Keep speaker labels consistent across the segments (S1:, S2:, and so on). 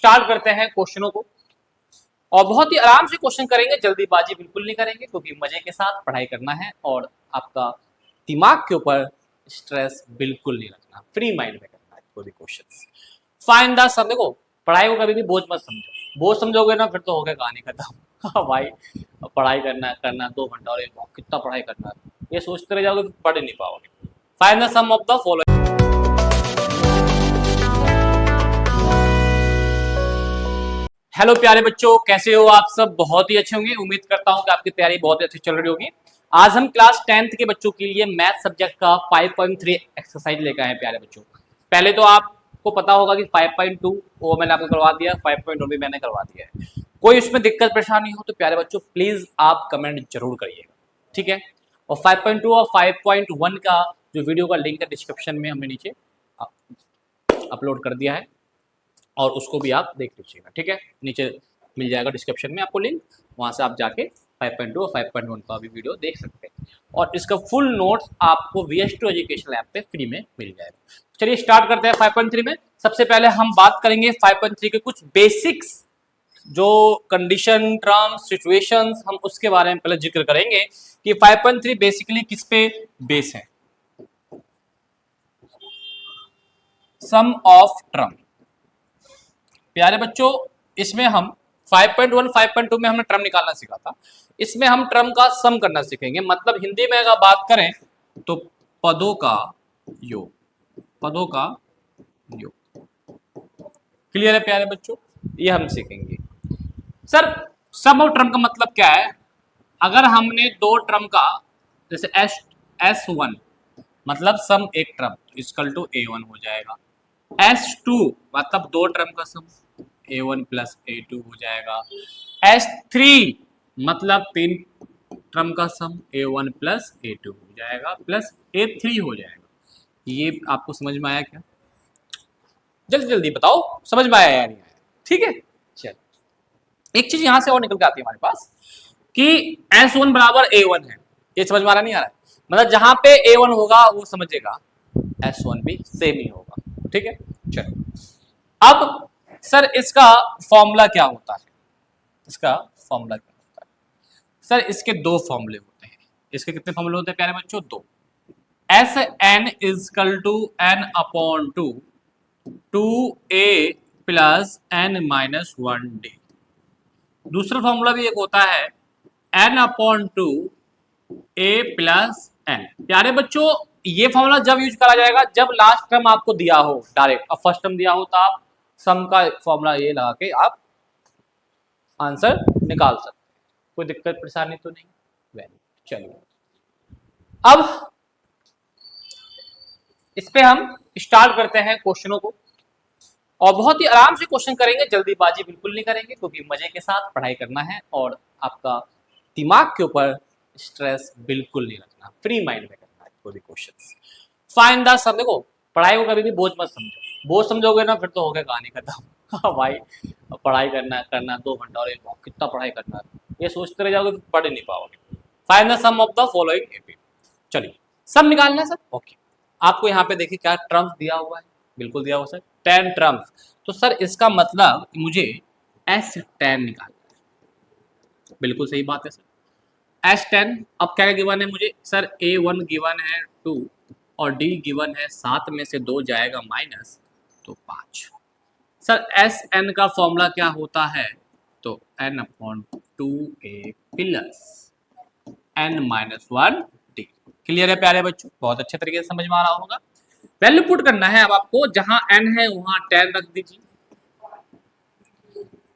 S1: Start करते हैं क्वेश्चनों को और बहुत ही आराम से क्वेश्चन करेंगे, जल्दीबाजी बिल्कुल नहीं करेंगे क्योंकि मजे के साथ पढ़ाई करना है और आपका दिमाग के ऊपर स्ट्रेस बिल्कुल नहीं रखना, फ्री माइंड में करना है कोई भी क्वेश्चन। फाइंड द सम। देखो पढ़ाई को कभी भी बोझ मत समझो, बोझ समझोगे ना फिर तो हो गया कहानी खत्म। हाँ भाई पढ़ाई करना 2 घंटा और कितना पढ़ाई करना है ये सोचते रह जाओगे तो पढ़ नहीं पाओगे। Find the sum of the following. Hello प्यारे बच्चों, कैसे हो आप सब? बहुत ही अच्छे होंगे, उम्मीद करता हूं कि आपकी तैयारी बहुत ही अच्छी चल रही होगी। आज हम क्लास 10th के बच्चों के लिए मैथ सब्जेक्ट का 5.3 एक्सरसाइज लेकर आए हैं प्यारे बच्चों। पहले तो आपको पता होगा कि 5.2 वो मैंने आपको करवा दिया, 5.1 भी मैंने करवा दिया है। कोई उसमें दिक्कत परेशानी हो तो प्यारे बच्चों प्लीज आप कमेंट जरूर करिएगा, ठीक है। और 5.2 और 5.1 का जो वीडियो का लिंक है डिस्क्रिप्शन में हमने नीचे अपलोड कर दिया है और उसको भी आप देख लीजिएगा, ठीक है। नीचे मिल जाएगा डिस्क्रिप्शन में आपको लिंक, वहां से आप जाके 5.2 और 5.1 का भी वीडियो देख सकते हैं और इसका फुल नोट्स आपको VS2 एजुकेशन ऐप पे फ्री में मिल जाएगा। चलिए स्टार्ट करते हैं 5.3 में। सबसे पहले हम बात करेंगे 5.3 के कुछ बेसिक्स, जो कंडीशन, टर्म्स, सिचुएशंस, हम उसके बारे में पहले जिक्र करेंगे कि 5.3 बेसिकली किस पे बेस है। Sum of term. प्यारे बच्चों इसमें हम 5.1 5.2 में हमने टर्म निकालना सीखा था, इसमें हम टर्म का सम करना सीखेंगे। मतलब हिंदी में अगर बात करें तो पदों का योग, पदों का योग। क्लियर है प्यारे बच्चों? ये हम सीखेंगे। सर सम ऑफ टर्म का मतलब क्या है? अगर हमने दो टर्म का, जैसे S1 मतलब सम एक टर्म इक्वल टू A1 हो जाएगा, S2 मतलब दो टर्म का सम A1 प्लस A2 हो जाएगा, S3 मतलब तीन टर्म का सम A1 प्लस A2 हो जाएगा प्लस A3 हो जाएगा। ये आपको समझ में आया क्या? जल्दी जल्दी बताओ, समझ में आया या नहीं आया? ठीक है, चल एक चीज यहां से और निकल के आती है हमारे पास कि S1 बराबर A1 है। ये समझ में आ रहा नहीं आ रहा है? मतलब जहां पे A1 होगा वो समझेगा S1 भी सेम ही होगा, ठीक है। चलो अब सर इसका फॉर्मूला क्या होता है? इसका फॉर्मूला क्या होता है? सर इसके दो फॉर्मूले होते हैं। इसके कितने फॉर्मूले होते हैं प्यारे बच्चों? दो। S N is equal to N upon two 2a plus N minus 1d। दूसरा फॉर्मूला भी एक होता है N upon two A plus N. प्यारे बच्चों ये फॉर्मूला जब यूज करा जाएगा जब लास्ट टर्म आपको दिया हो डायरेक्ट, अब फर्स्ट टर्म दिया हो तो आप सम का फॉर्मूला ये लगा के आप आंसर निकाल सकते हैं। कोई दिक्कत परेशानी तो नहीं? वेरी, चलिए अब इस पे हम स्टार्ट करते हैं क्वेश्चनों को और बहुत ही आराम से क्वेश्चन करेंगे, जल्दीबाजी बिल्कुल नहीं करेंगे क्योंकि मजे के साथ पढ़ाई करना है और आपका दिमाग के ऊपर स्ट्रेस बिल्कुल नहीं रखना, फ्री माइंड में करना है कोई भी क्वेश्चन। फाइंड द सम। देखो पढ़ाई को कभी भी बोझ मत समझो, बोझ समझोगे ना फिर तो हो गया कहानी खत्म। हाँ भाई पढ़ाई करना 2 घंटा और कितना पढ़ाई करना है ये सोचते रह जाओगे तो पढ़ नहीं पाओगे। Find the sum of the following AP. चलिए सम निकालना है सर, ओके। आपको यहाँ पे देखिए क्या टर्म्स दिया हुआ है, बिल्कुल दिया हुआ सर 10 टर्म्स। तो सर इसका मतलब मुझे S10 निकालना है। बिल्कुल सही बात है सर, S10। अब क्या गिवन है मुझे? सर A1 गिवन है 2 और D गिवन है 7 में से 2 जाएगा माइनस तो 5। सर Sn का फॉर्मूला क्या होता है? तो n upon 2a plus n minus 1d। Clear है प्यारे बच्चों? बहुत अच्छे तरीके से समझ में आ रहा होगा। वैल्यू पुट करना है अब आपको, जहां n है वहां 10 रख दीजिए।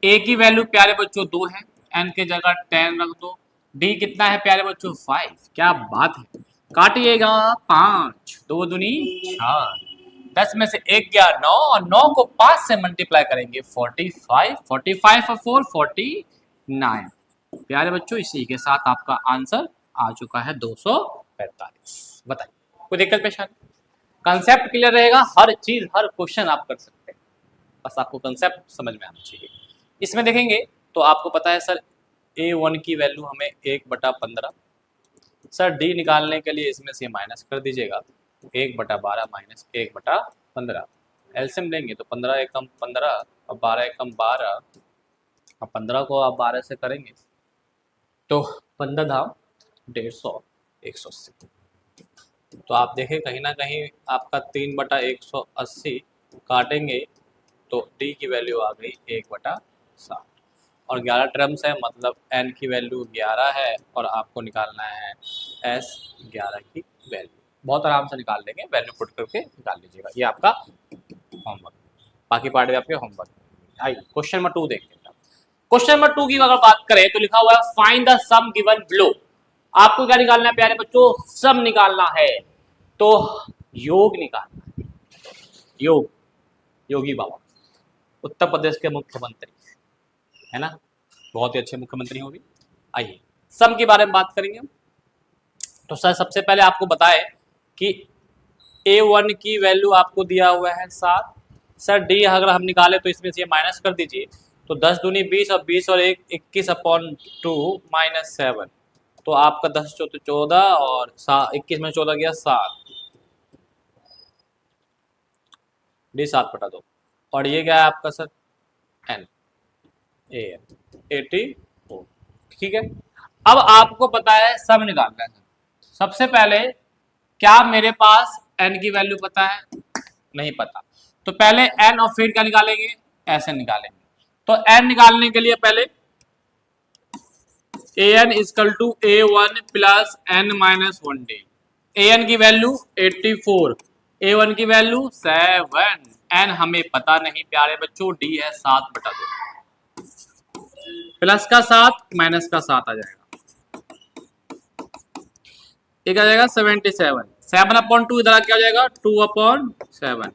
S1: a की वैल्यू प्यारे बच्चों 2 है, n के जगह 10 रख दो। d कितना है प्यारे बच्चों? 5। क्या बात है, काटिएगा 5 2 दूनी 4, 10 में से 1 गया 9 और 9 को 5 से मल्टीप्लाई करेंगे 45, 45 और 4 49। प्यारे बच्चों इसी के साथ आपका आंसर आ चुका है 245। बताइए कोई दिक्कत परेशानी? कंसेप्ट क्लियर रहेगा, हर चीज हर क्वेश्चन आप कर सकते हैं, बस आपको कंसेप्ट समझ में आना चाहिए। इसमें देखेंगे तो आपको पता है सर A1 की वैल्यू हमें 1/15। सर D निकालने के लिए इसमें से माइनस कर दीजिएगा, 1/12 माइनस 1/15। एलसीएम लेंगे तो 15 एकम 15 और 12 एकम 12, और 15 को आप 12 से करेंगे तो 15 धाम 150, 180। तो आप देखें कहीं ना कहीं आपका 3/180 काटेंगे तो डी की वैल्यू आ गई 1/7, और 11 टर्म्स है, मतलब एन की वैल्यू 11 है और आपको निकालना है एस 11 की वैल्यू। बहुत आराम से निकाल लेंगे, वैल्यू पुट करके निकाल लीजिएगा। ये आपका होमवर्क, बाकी पार्ट भी आपके होमवर्क। आइए क्वेश्चन नंबर 2 देखते हैं। क्वेश्चन नंबर 2 की अगर बात करें तो लिखा हुआ है find the sum given below. आपको क्या निकालना है प्यारे बच्चों? सम निकालना है। तो योग निकालना है। योग, योगी बाबा उत्तर प्रदेश के मुख्यमंत्री है ना, बहुत ही अच्छे मुख्यमंत्री होंगे। आइए सम के बारे में बात करेंगे। तो सर सबसे पहले आपको बताएं कि A1 की वैल्यू आपको दिया हुआ है 7। सर डी अगर हम निकाले तो इसमें से माइनस कर दीजिए, तो 10 दूनी 20 और 20 और 1 21/2 -7, तो आपका 10 चौथे 14 और 21 में 14 गया 7, डी 7/2। और ये क्या है आपका सर? N, A N 84। ठीक है, अब आपको पता है सम निकालना है। सबसे पहले क्या मेरे पास एन की वैल्यू पता है? नहीं पता, तो पहले एन और फिर क्या निकालेंगे? ऐसे निकालेंगे। तो एन निकालने के लिए पहले a n is equal to A1 plus N minus 1 D. A n की वैल्यू 84, A1 की वैल्यू 7, एन हमें पता नहीं प्यारे बच्चों, डी है 7/2। प्लस का 7 माइनस का 7 आ जाएगा, एक आ जाएगा 77। 7/2 इधर क्या हो जाएगा? 2/7।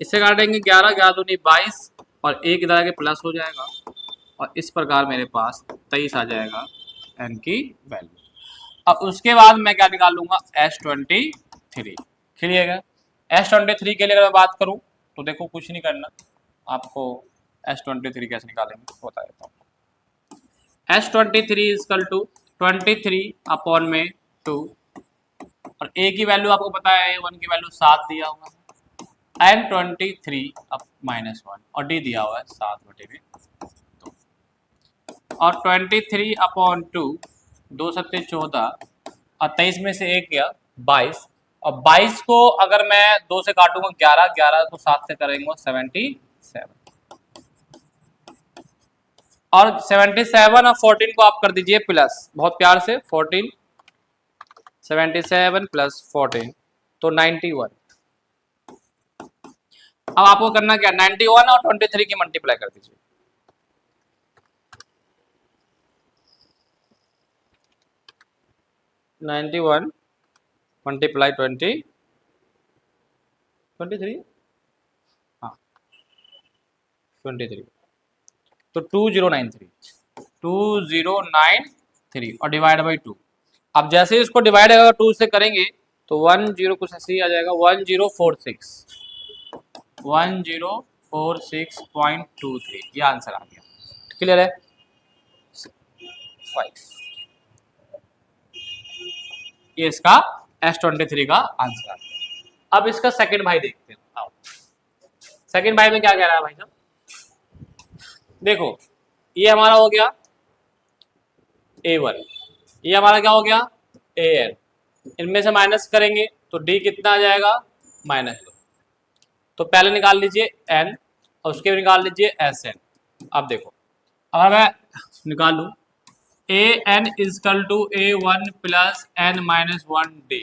S1: इससे काटेंगे 11, 11 दूनी 22 और एक इधर आके प्लस हो जाएगा, और इस प्रकार मेरे पास 23 आ जाएगा एन की वैल्यू। अब उसके बाद मैं क्या निकाल लूंगा? S23। क्लियर है? S23 के लिए अगर मैं बात करूं तो देखो कुछ नहीं करना, आपको S23 कैसे निकालेंगे बता देता हूँ। S23 इजकल टू 23/2, और ए की वैल्यू आपको पता है A1 की वैल्यू 7 दिया हुआ है, एन 23 अब -1 और डी दिया हुआ है 7/2, और 23/2 2 सत्ते 14 और 23 में से एक गया 22, और 22 को अगर मैं 2 से काटूंगा 11, 11 को 7 से करेंगे 77, और 77 और 14 को आप कर दीजिए प्लस बहुत प्यार से 14, 77 प्लस 14 तो 91। अब आपको करना क्या? 91 और 23 की मल्टीप्लाई कर दीजिए। 91 मल्टीप्लाई 23, हाँ 23, तो 2093 और डिवाइड बाई 2। अब जैसे इसको डिवाइड अगर 2 से करेंगे तो 10 कुछ ऐसे ही आ जाएगा, 1046.23, ये आंसर आ गया। क्लियर है? 5, ये इसका S23 का आंसर आ गया। अब इसका सेकंड भाई देखते हैं। आओ सेकंड भाई में क्या कह रहा है भाई साहब? देखो ये हमारा हो गया A1, ये हमारा क्या हो गया? AN। इनमें से माइनस करेंगे तो D कितना आ जाएगा? -2। तो पहले निकाल लीजिए N और उसके भी निकाल लीजिए SN। अब देखो अब मैं निकालू AN is equal to A1 plus N -1 D,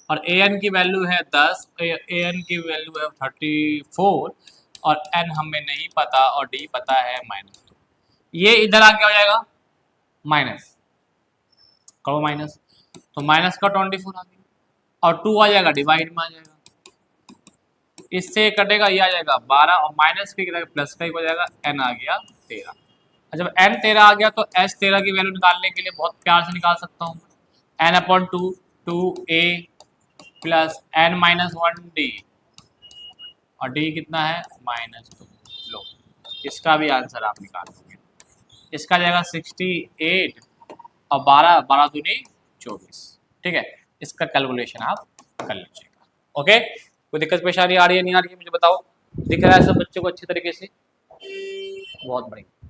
S1: और AN की वैल्यू है 10, AN की वैल्यू है 34, और N हमें नहीं पता और D पता है -2। ये इधर आ क्या हो जाएगा? माइनस करो माइनस, तो माइनस का 24 आ गया, और 2 आ जाएगा डिवाइड में आ जाएगा, इससे कटेगा ये आ जाएगा 12, और माइनस के प्लस का हो जाएगा, n आ गया 13। जब n 13 आ गया तो S13 की वैल्यू निकालने के लिए बहुत प्यार से निकाल सकता हूँ, n/2 2a plus n-1 d, और d कितना है? -2। लो इसका भी आंसर आप निकाल दोगे, इसका जाएगा 68 और 12 12 दूनी 24। ठीक है, इसका कैलकुलेशन आप कर लीजिएगा। ओके, कोई दिक्कत परेशानी आ रही है नहीं आ रही है मुझे बताओ, दिख रहा है सब बच्चों को अच्छी तरीके से? बहुत बढ़िया।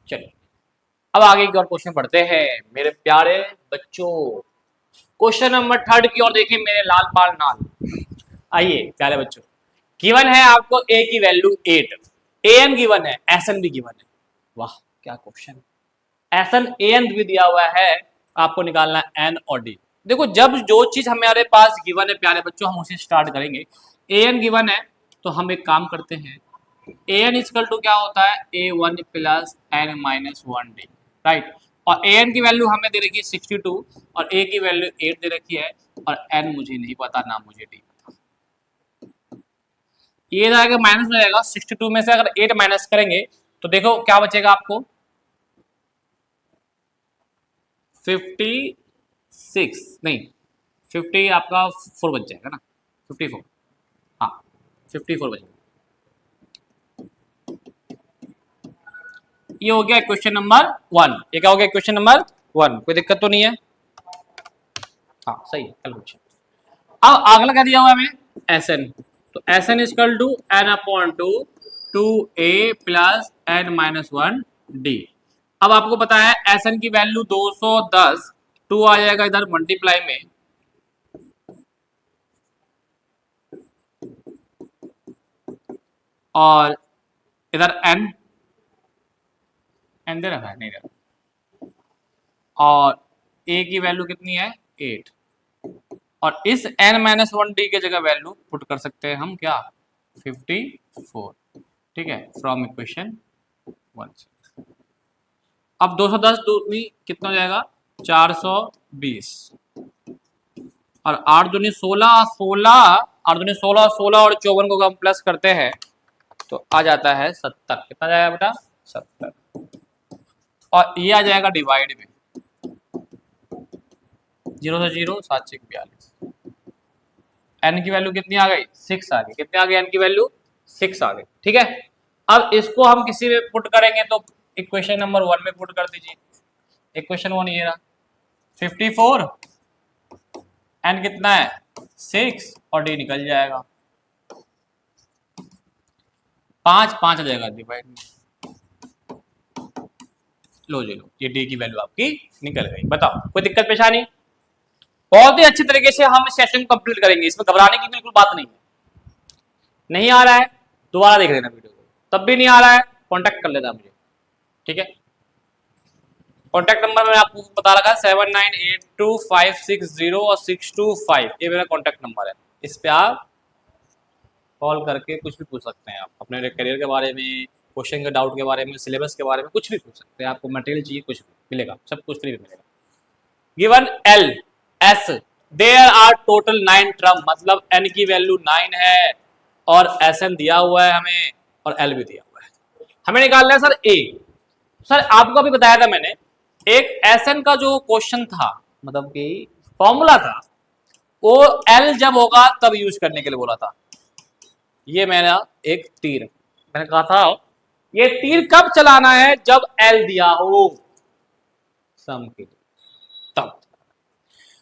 S1: चलिए अब आगे की और क्वेश्चन पढ़ते हैं मेरे प्यारे बच्चों। क्वेश्चन नंबर 3 की ओर देखिए मेरे लाल पाल नाल। आइए प्यारे बच्चों, गिवन है आपको ए की वैल्यू 8, एन गिवन है, एसएन भी गिवन है। वाह क्या क्वेश्चन, एसएन एन भी दिया हुआ है, आपको निकालना एन और डी। देखो जब जो चीज हमारे पास गिवन है प्यारे बच्चों हम उसे स्टार्ट करेंगे। एन गिवन है तो हम एक काम करते हैं, एन इजकल टू क्या होता है, a one plus N minus one d, right. और एन की वैल्यू हमें दे रखी है 62 और ए की वैल्यू 8 दे रखी है और एन मुझे नहीं पता ना मुझे डी पता। ये जाएगा माइनस में जाएगा, 62 में से अगर 8 माइनस करेंगे तो देखो क्या बचेगा आपको, 56 नहीं 50 आपका 4 बच जाएगा ना, 54, हाँ 54 बच जाएगा। ये हो गया क्वेश्चन नंबर 1। ये क्या हो गया क्वेश्चन नंबर 1, कोई दिक्कत तो नहीं है? हाँ सही है कैलकुलेशन। अब अगला क्या दिया हुआ है हमें, एस एन। तो S N is equal to N upon two 2a plus N minus one D. अब आपको पता है एस एन की वैल्यू 210, 2 आ जाएगा इधर मल्टीप्लाई में, और इधर एन एन दे रखा है नहीं दे रहा, और ए की वैल्यू कितनी है 8, और इस n माइनस वन डी के जगह वैल्यू पुट कर सकते हैं हम क्या 54, ठीक है, फ्रॉम इक्वेशन 1 से। अब 210 दूनी कितना हो जाएगा 420, और 8 दूनी 16, 16 8 दूनी 16, 16 और 54 को हम प्लस करते हैं तो आ जाता है 70। कितना जाएगा बेटा 70, और ये आ जाएगा डिवाइड में 0 से 0 7 से 42, एन की वैल्यू कितनी आ गई 6 आ गई, कितनी आ गई एन की वैल्यू 6 आ गई, ठीक है। अब इसको हम किसी में पुट करेंगे तो इक्वेशन नंबर 1 में पुट कर दीजिए, इक्वेशन 1 ये रहा 54, एन कितना है 6 और डी निकल जाएगा 5 5 आ जाएगा डिवाइड में, लो जी लो ये डी की वैल्यू आपकी निकल गई। बताओ कोई दिक्कत परेशानी? बहुत ही अच्छी तरीके से हम सेशन कंप्लीट करेंगे, इसमें घबराने की बिल्कुल बात नहीं है। नहीं आ रहा है दोबारा देख लेना वीडियो को, तब भी नहीं आ रहा है कांटेक्ट कर लेना मुझे, ठीक है। कांटेक्ट नंबर मैंने आपको बता रखा है 798256 और 625, ये मेरा कांटेक्ट नंबर है, इस पे आप कॉल करके कुछ भी पूछ सकते हैं, आप अपने करियर के बारे में, क्वेश्चन के डाउट के बारे में, सिलेबस के बारे में कुछ भी पूछ सकते हैं, आपको मटेरियल चाहिए कुछ भी मिलेगा, सब कुछ फ्री मिलेगा। Given L S there are total 9 term, मतलब एन की वैल्यू 9 है और एस एन दिया हुआ है हमें और एल भी दिया हुआ है, हमें निकालना है सर ए। सर आपको अभी बताया था मैंने, एक एस एन का जो क्वेश्चन था मतलब कि फॉर्मूला था वो एल जब होगा तब यूज करने के लिए बोला था। ये मेरा एक तीर, मैंने कहा था ये तीर कब चलाना है जब एल दिया हो सम के लिए, तब।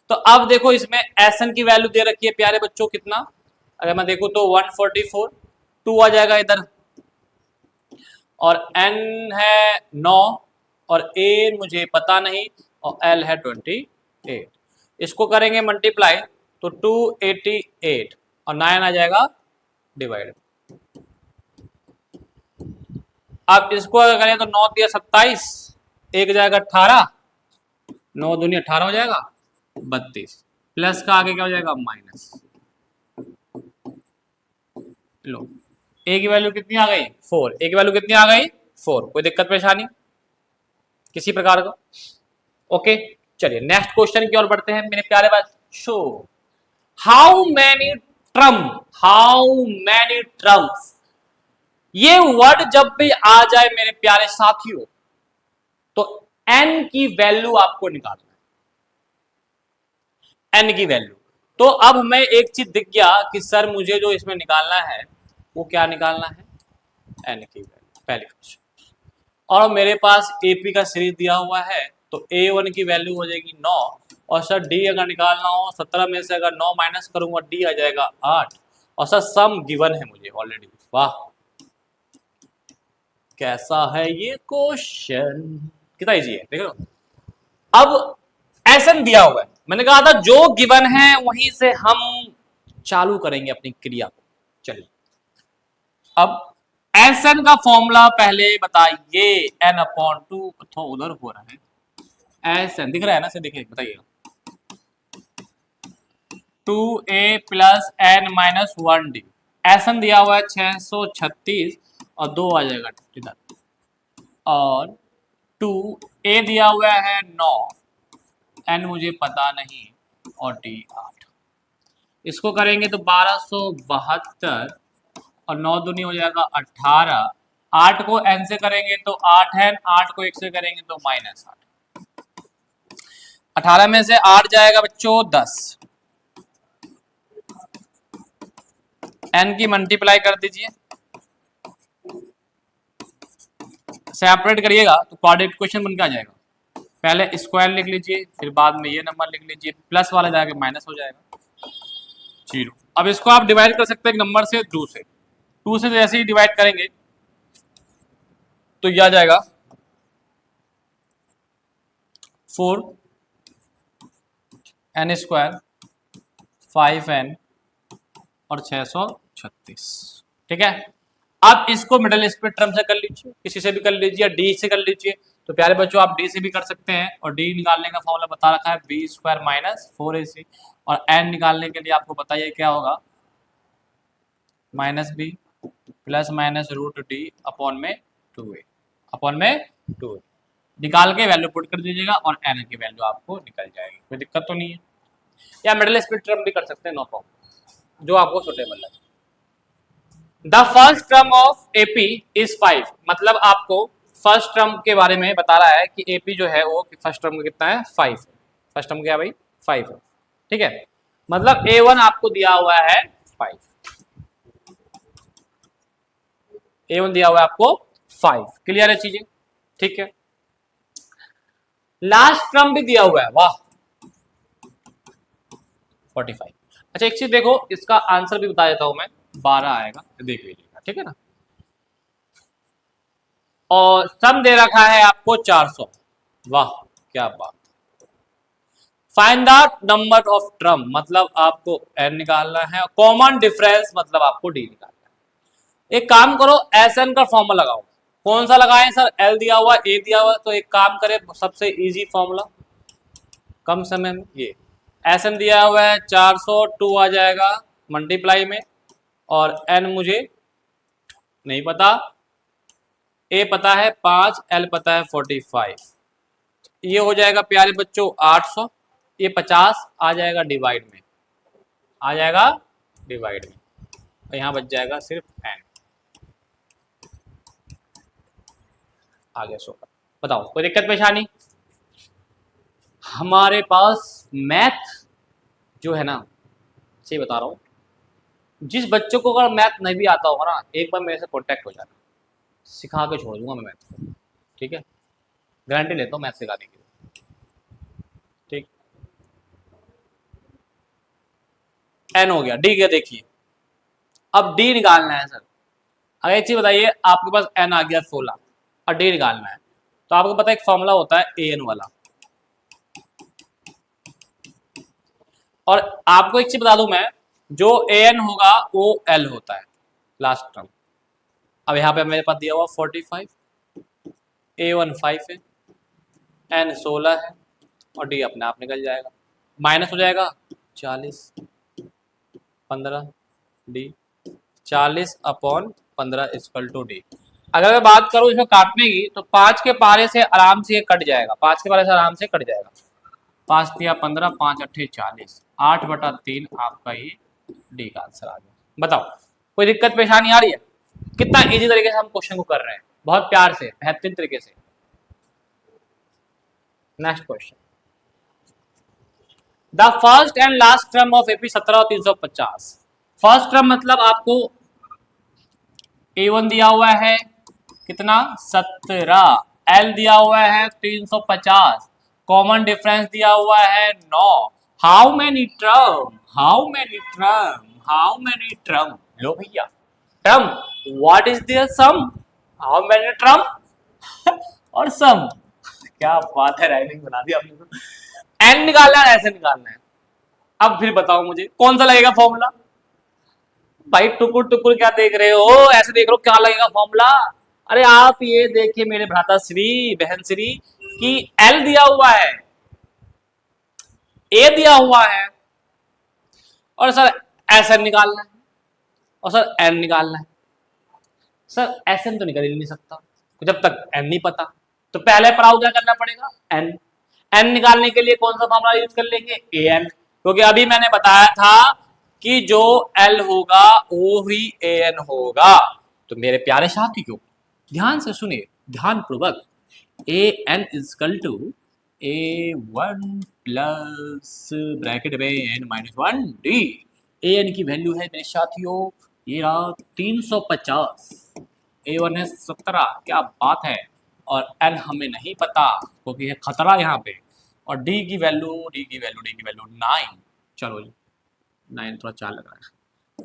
S1: तो अब देखो इसमें एस एन की वैल्यू दे रखी है प्यारे बच्चों कितना, अगर मैं देखूं तो 144, 2 आ जाएगा इधर, और एन है 9 और ए मुझे पता नहीं, और एल है 28, इसको करेंगे मल्टीप्लाई तो 288 और 9 आ जाएगा डिवाइड। अब इसको अगर करें तो 9 दिया 27, एक जाएगा 18, 9 दूनी 18 हो जाएगा 32, प्लस का आगे क्या हो जाएगा माइनस। लो ए की वैल्यू कितनी आ गई 4, ए की वैल्यू कितनी आ गई 4, कोई दिक्कत परेशानी किसी प्रकार का? ओके चलिए नेक्स्ट क्वेश्चन की ओर बढ़ते हैं मेरे प्यारे बच्चों। हाउ मैनी ट्रम्स, ये वर्ड जब भी आ जाए मेरे प्यारे साथियों तो एन की वैल्यू आपको निकालना है, एन की वैल्यू। तो अब हमें एक चीज दिख गया कि सर मुझे जो इसमें निकालना है वो क्या निकालना है, एन की वैल्यू, पहले क्वेश्चन। और मेरे पास एपी का सीरीज दिया हुआ है तो A1 की वैल्यू हो जाएगी 9, और सर डी अगर निकालना हो 17 में से अगर 9 माइनस करूंगा डी आ जाएगा 8, और सर सम गिवन है मुझे ऑलरेडी। वाह कैसा है ये क्वेश्चन, कितना इजी है देखो। अब एसन दिया हुआ है, मैंने कहा था जो गिवन है वहीं से हम चालू करेंगे अपनी क्रिया को। चलिए अब एसन का फॉर्मूला पहले बताइए, एन अपॉन टू, तो उधर हो रहा है एसन दिख रहा है ना, से दिखे बताइएगा, 2a plus N minus 1d। एसन दिया हुआ है 636 और 2 आ जाएगा इधर, और 2a दिया हुआ है 9, एन मुझे पता नहीं, और डी 8। इसको करेंगे तो 1272 और 9 दूनी हो जाएगा 18। 8 को n से करेंगे तो 8 है, 8 को 1 से करेंगे तो -8। 18 में से 8 जाएगा बच्चों 10, n की मल्टीप्लाई कर दीजिए, सेपरेट करिएगा तो क्वाड्रेटिक इक्वेशन बन के आ जाएगा। पहले स्क्वायर लिख लीजिए, फिर बाद में ये नंबर लिख लीजिए, प्लस वाला जाएगा माइनस हो जाएगा 0। अब इसको आप डिवाइड कर सकते हैं एक नंबर से 2 से, 2 से जैसे ही डिवाइड करेंगे तो यह आ जाएगा 4 n स्क्वायर 5n और 636। ठीक है, अब इसको मिडिल स्प्लिट से कर लीजिए, किसी से भी कर लीजिए या डी से कर लीजिए। तो प्यारे बच्चों आप डी से भी कर सकते हैं, और डी निकालने का फॉर्मूला बता रखा है बी स्क्वायर माइनस 4ac, और एन निकालने के लिए आपको बताइए क्या होगा, minus B plus minus root D upon में 2a, अपॉन में 2a निकाल के वैल्यू पुट कर दीजिएगा और एन की वैल्यू आपको निकल जाएगी, कोई दिक्कत तो नहीं है। या मिडिल स्प्लिट भी कर सकते हैं, नो प्रॉब्लम, जो आपको सुटेबल लगे। The first term of AP is 5, मतलब आपको फर्स्ट टर्म के बारे में बता रहा है कि एपी जो है वो फर्स्ट टर्म कितना है 5 है। फर्स्ट टर्म क्या है भाई 5 है, ठीक है, मतलब A1 आपको दिया हुआ है 5, A1 दिया हुआ है आपको 5, क्लियर है चीजें, ठीक है। लास्ट टर्म भी दिया हुआ है, वाह 45। अच्छा एक चीज देखो, इसका आंसर भी बता देता हूं मैं, 12 आएगा, देख लीजिएगा, ठीक है ना। और सम दे रखा है आपको 400, वाह क्या बात। Find the number of term, मतलब आपको n निकालना है, कॉमन डिफरेंस मतलब आपको d निकालना है। एक काम करो, एसएन का फॉर्मूला लगाओ, कौन सा लगाएं सर, L दिया हुआ A दिया हुआ, तो एक काम करें सबसे इजी फॉर्मूला कम समय में, ये एसएन दिया हुआ है 400, 2 आ जाएगा मल्टीप्लाई में, और n मुझे नहीं पता, A पता है 5, L पता है 45, ये हो जाएगा प्यारे बच्चों 800, ये 50 आ जाएगा डिवाइड में, आ जाएगा डिवाइड में, और यहां बच जाएगा सिर्फ n। आगे सो बताओ कोई दिक्कत परेशानी। हमारे पास मैथ जो है ना, सही बता रहा हूं, जिस बच्चों को अगर मैथ नहीं भी आता होगा ना, एक बार मेरे से कॉन्टेक्ट हो जाना, सिखा के छोड़ दूंगा मैं मैथ, ठीक है, गारंटी लेता हूँ मैथ सिखाने की, ठीक। एन हो गया, डी क्या देखिए, अब डी निकालना है सर। अगर एक चीज बताइए, आपके पास एन आ गया 16 और डी निकालना है, तो आपको पता है एक फॉर्मूला होता है ए एन वाला, और आपको एक चीज बता दूं मैं, जो ए एन होगा वो एल होता है लास्ट टर्म। अब यहाँ पे मेरे पास दिया हुआ 45, A1 5 है, N 16 है, और D अपने आप निकल जाएगा, माइनस हो जाएगा 40, 15 D, 40 upon 15 equal to D। अगर मैं बात करूं इसको काटने की, तो 5 के पारे से आराम से ये कट जाएगा, 5 के पारे से आराम से कट जाएगा, 5 तिया 15, 5 अट्ठे 40, 8/3 आपका ये D का आंसर आ गया। बताओ कोई दिक्कत परेशानी आ रही है? कितना इजी तरीके से हम क्वेश्चन को कर रहे हैं, बहुत प्यार से बेहतरीन तरीके से। Next question, the first and last term of AP 17 और 350। फर्स्ट टर्म मतलब आपको A1 दिया हुआ है कितना 17, L दिया हुआ है 350, कॉमन डिफरेंस दिया हुआ है 9। How many term, how many term, how many term, लो भैया term, what is there sum, how many term और सम, क्या बात है, राइमिंग बना दी आपने तो। एन निकालना है, ऐसे निकालना है। अब फिर बताओ मुझे कौन सा लगेगा फॉर्मूला। भाई टुकुर टुकुर क्या देख रहे हो, ऐसे देख रहे हो क्या लगेगा फॉर्मूला। अरे आप ये देखिए मेरे भ्राता श्री बहन श्री कि एल दिया हुआ है, ए दिया हुआ है, और सर एस एन निकालना है, और सर एन निकालना है। सर एस एन तो निकल ही नहीं सकता तो जब तक एन नहीं पता, तो पहले पढ़ाओ क्या करना पड़ेगा, एन। एन निकालने के लिए कौन सा फॉर्मूला यूज कर लेंगे, ए एन, क्योंकि अभी मैंने बताया था कि जो एल होगा वो ही ए एन होगा। तो मेरे प्यारे साथियों ध्यान से सुनिए, ध्यान पूर्वक, a n is equal to a one plus bracket में n minus one d. A n की वैल्यू है मेरे साथियों ये रहा 350, ए वन है 17, क्या बात है, और एन हमें नहीं पता क्योंकि है खतरा यहाँ पे, और डी की वैल्यू 9। चलो जी 9 थोड़ा 4 लग रहा है,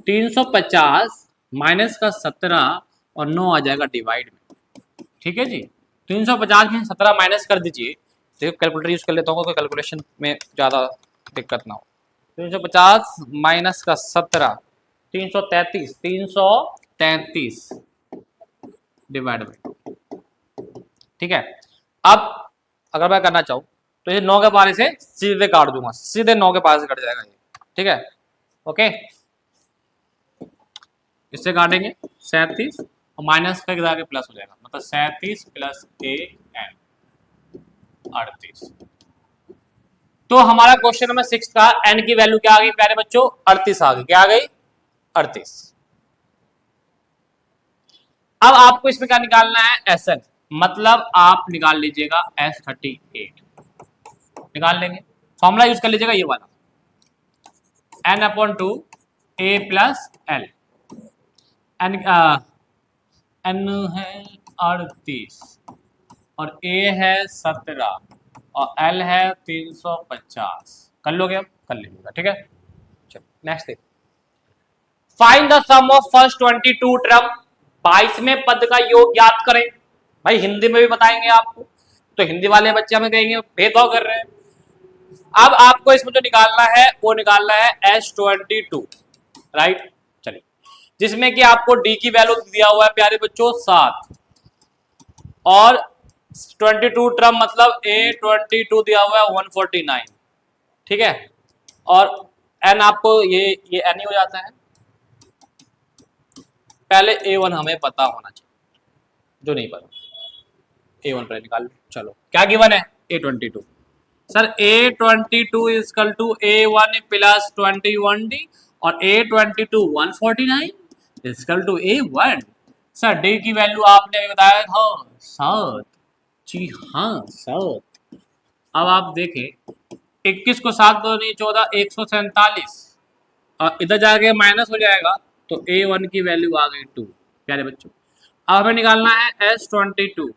S1: 350 माइनस का 17 और 9 आ जाएगा डिवाइड में, ठीक है जी। 350 में 17 माइनस कर दीजिए, देखो कैलकुलेटर यूज कर लेता हूँ तो कैलकुलेशन में ज़्यादा दिक्कत ना हो। 350 माइनस का 17, 333 डिवाइड में, ठीक है। अब अगर मैं करना चाहूँ तो ये 9 के पारे से सीधे काट दूंगा, सीधे 9 के पारे से कट जाएगा ये, ठीक है। ओके, इससे काटेंगे 37 और माइनस का जाके प्लस हो जाएगा, मतलब 37 प्लस ए एन 38। तो हमारा क्वेश्चन नंबर 6 का एन की वैल्यू क्या आ गई प्यारे बच्चों, 38 आ गई, क्या आ गई 38। अब आपको इसमें क्या निकालना है, एस एन, मतलब आप निकाल लीजिएगा S38 निकाल लेंगे, फॉर्मूला यूज कर लीजिएगा ये वाला, n/2 a plus L, N है 38 और ए है 17 और एल है 350, कर लोगे, अब कर लीजिएगा, ठीक है। चलो नेक्स्ट देखो, find the sum of first 22 term, 22वें पद का योग ज्ञात करें। भाई हिंदी में भी बताएंगे आपको, तो हिंदी वाले बच्चे हमें कहेंगे भेदभाव कर रहे हैं। अब आपको इसमें जो निकालना है वो निकालना है S22, राइट। चलिए, जिसमें कि आपको डी की वैल्यू दिया हुआ है प्यारे बच्चों 7, और 22 टर्म मतलब A22 दिया हुआ है 149, ठीक है। और एन आपको ये एन ही हो जाता है, पहले A1 हमें पता होना चाहिए, जो नहीं पता A1 पर निकाल लो। चलो क्या गिवन है, A22, sir A22 is equal to A1 plus 21D और A22 149 is equal to A1। Sir D की वैल्यू आपने बताया था 7, जी हाँ 7। अब आप देखें 21 को 7 दो नहीं 14, 147, और इधर जाके माइनस हो जाएगा तो A1 की वैल्यू आ गई 2 प्यारे बच्चों। अब हमें निकालना है S22,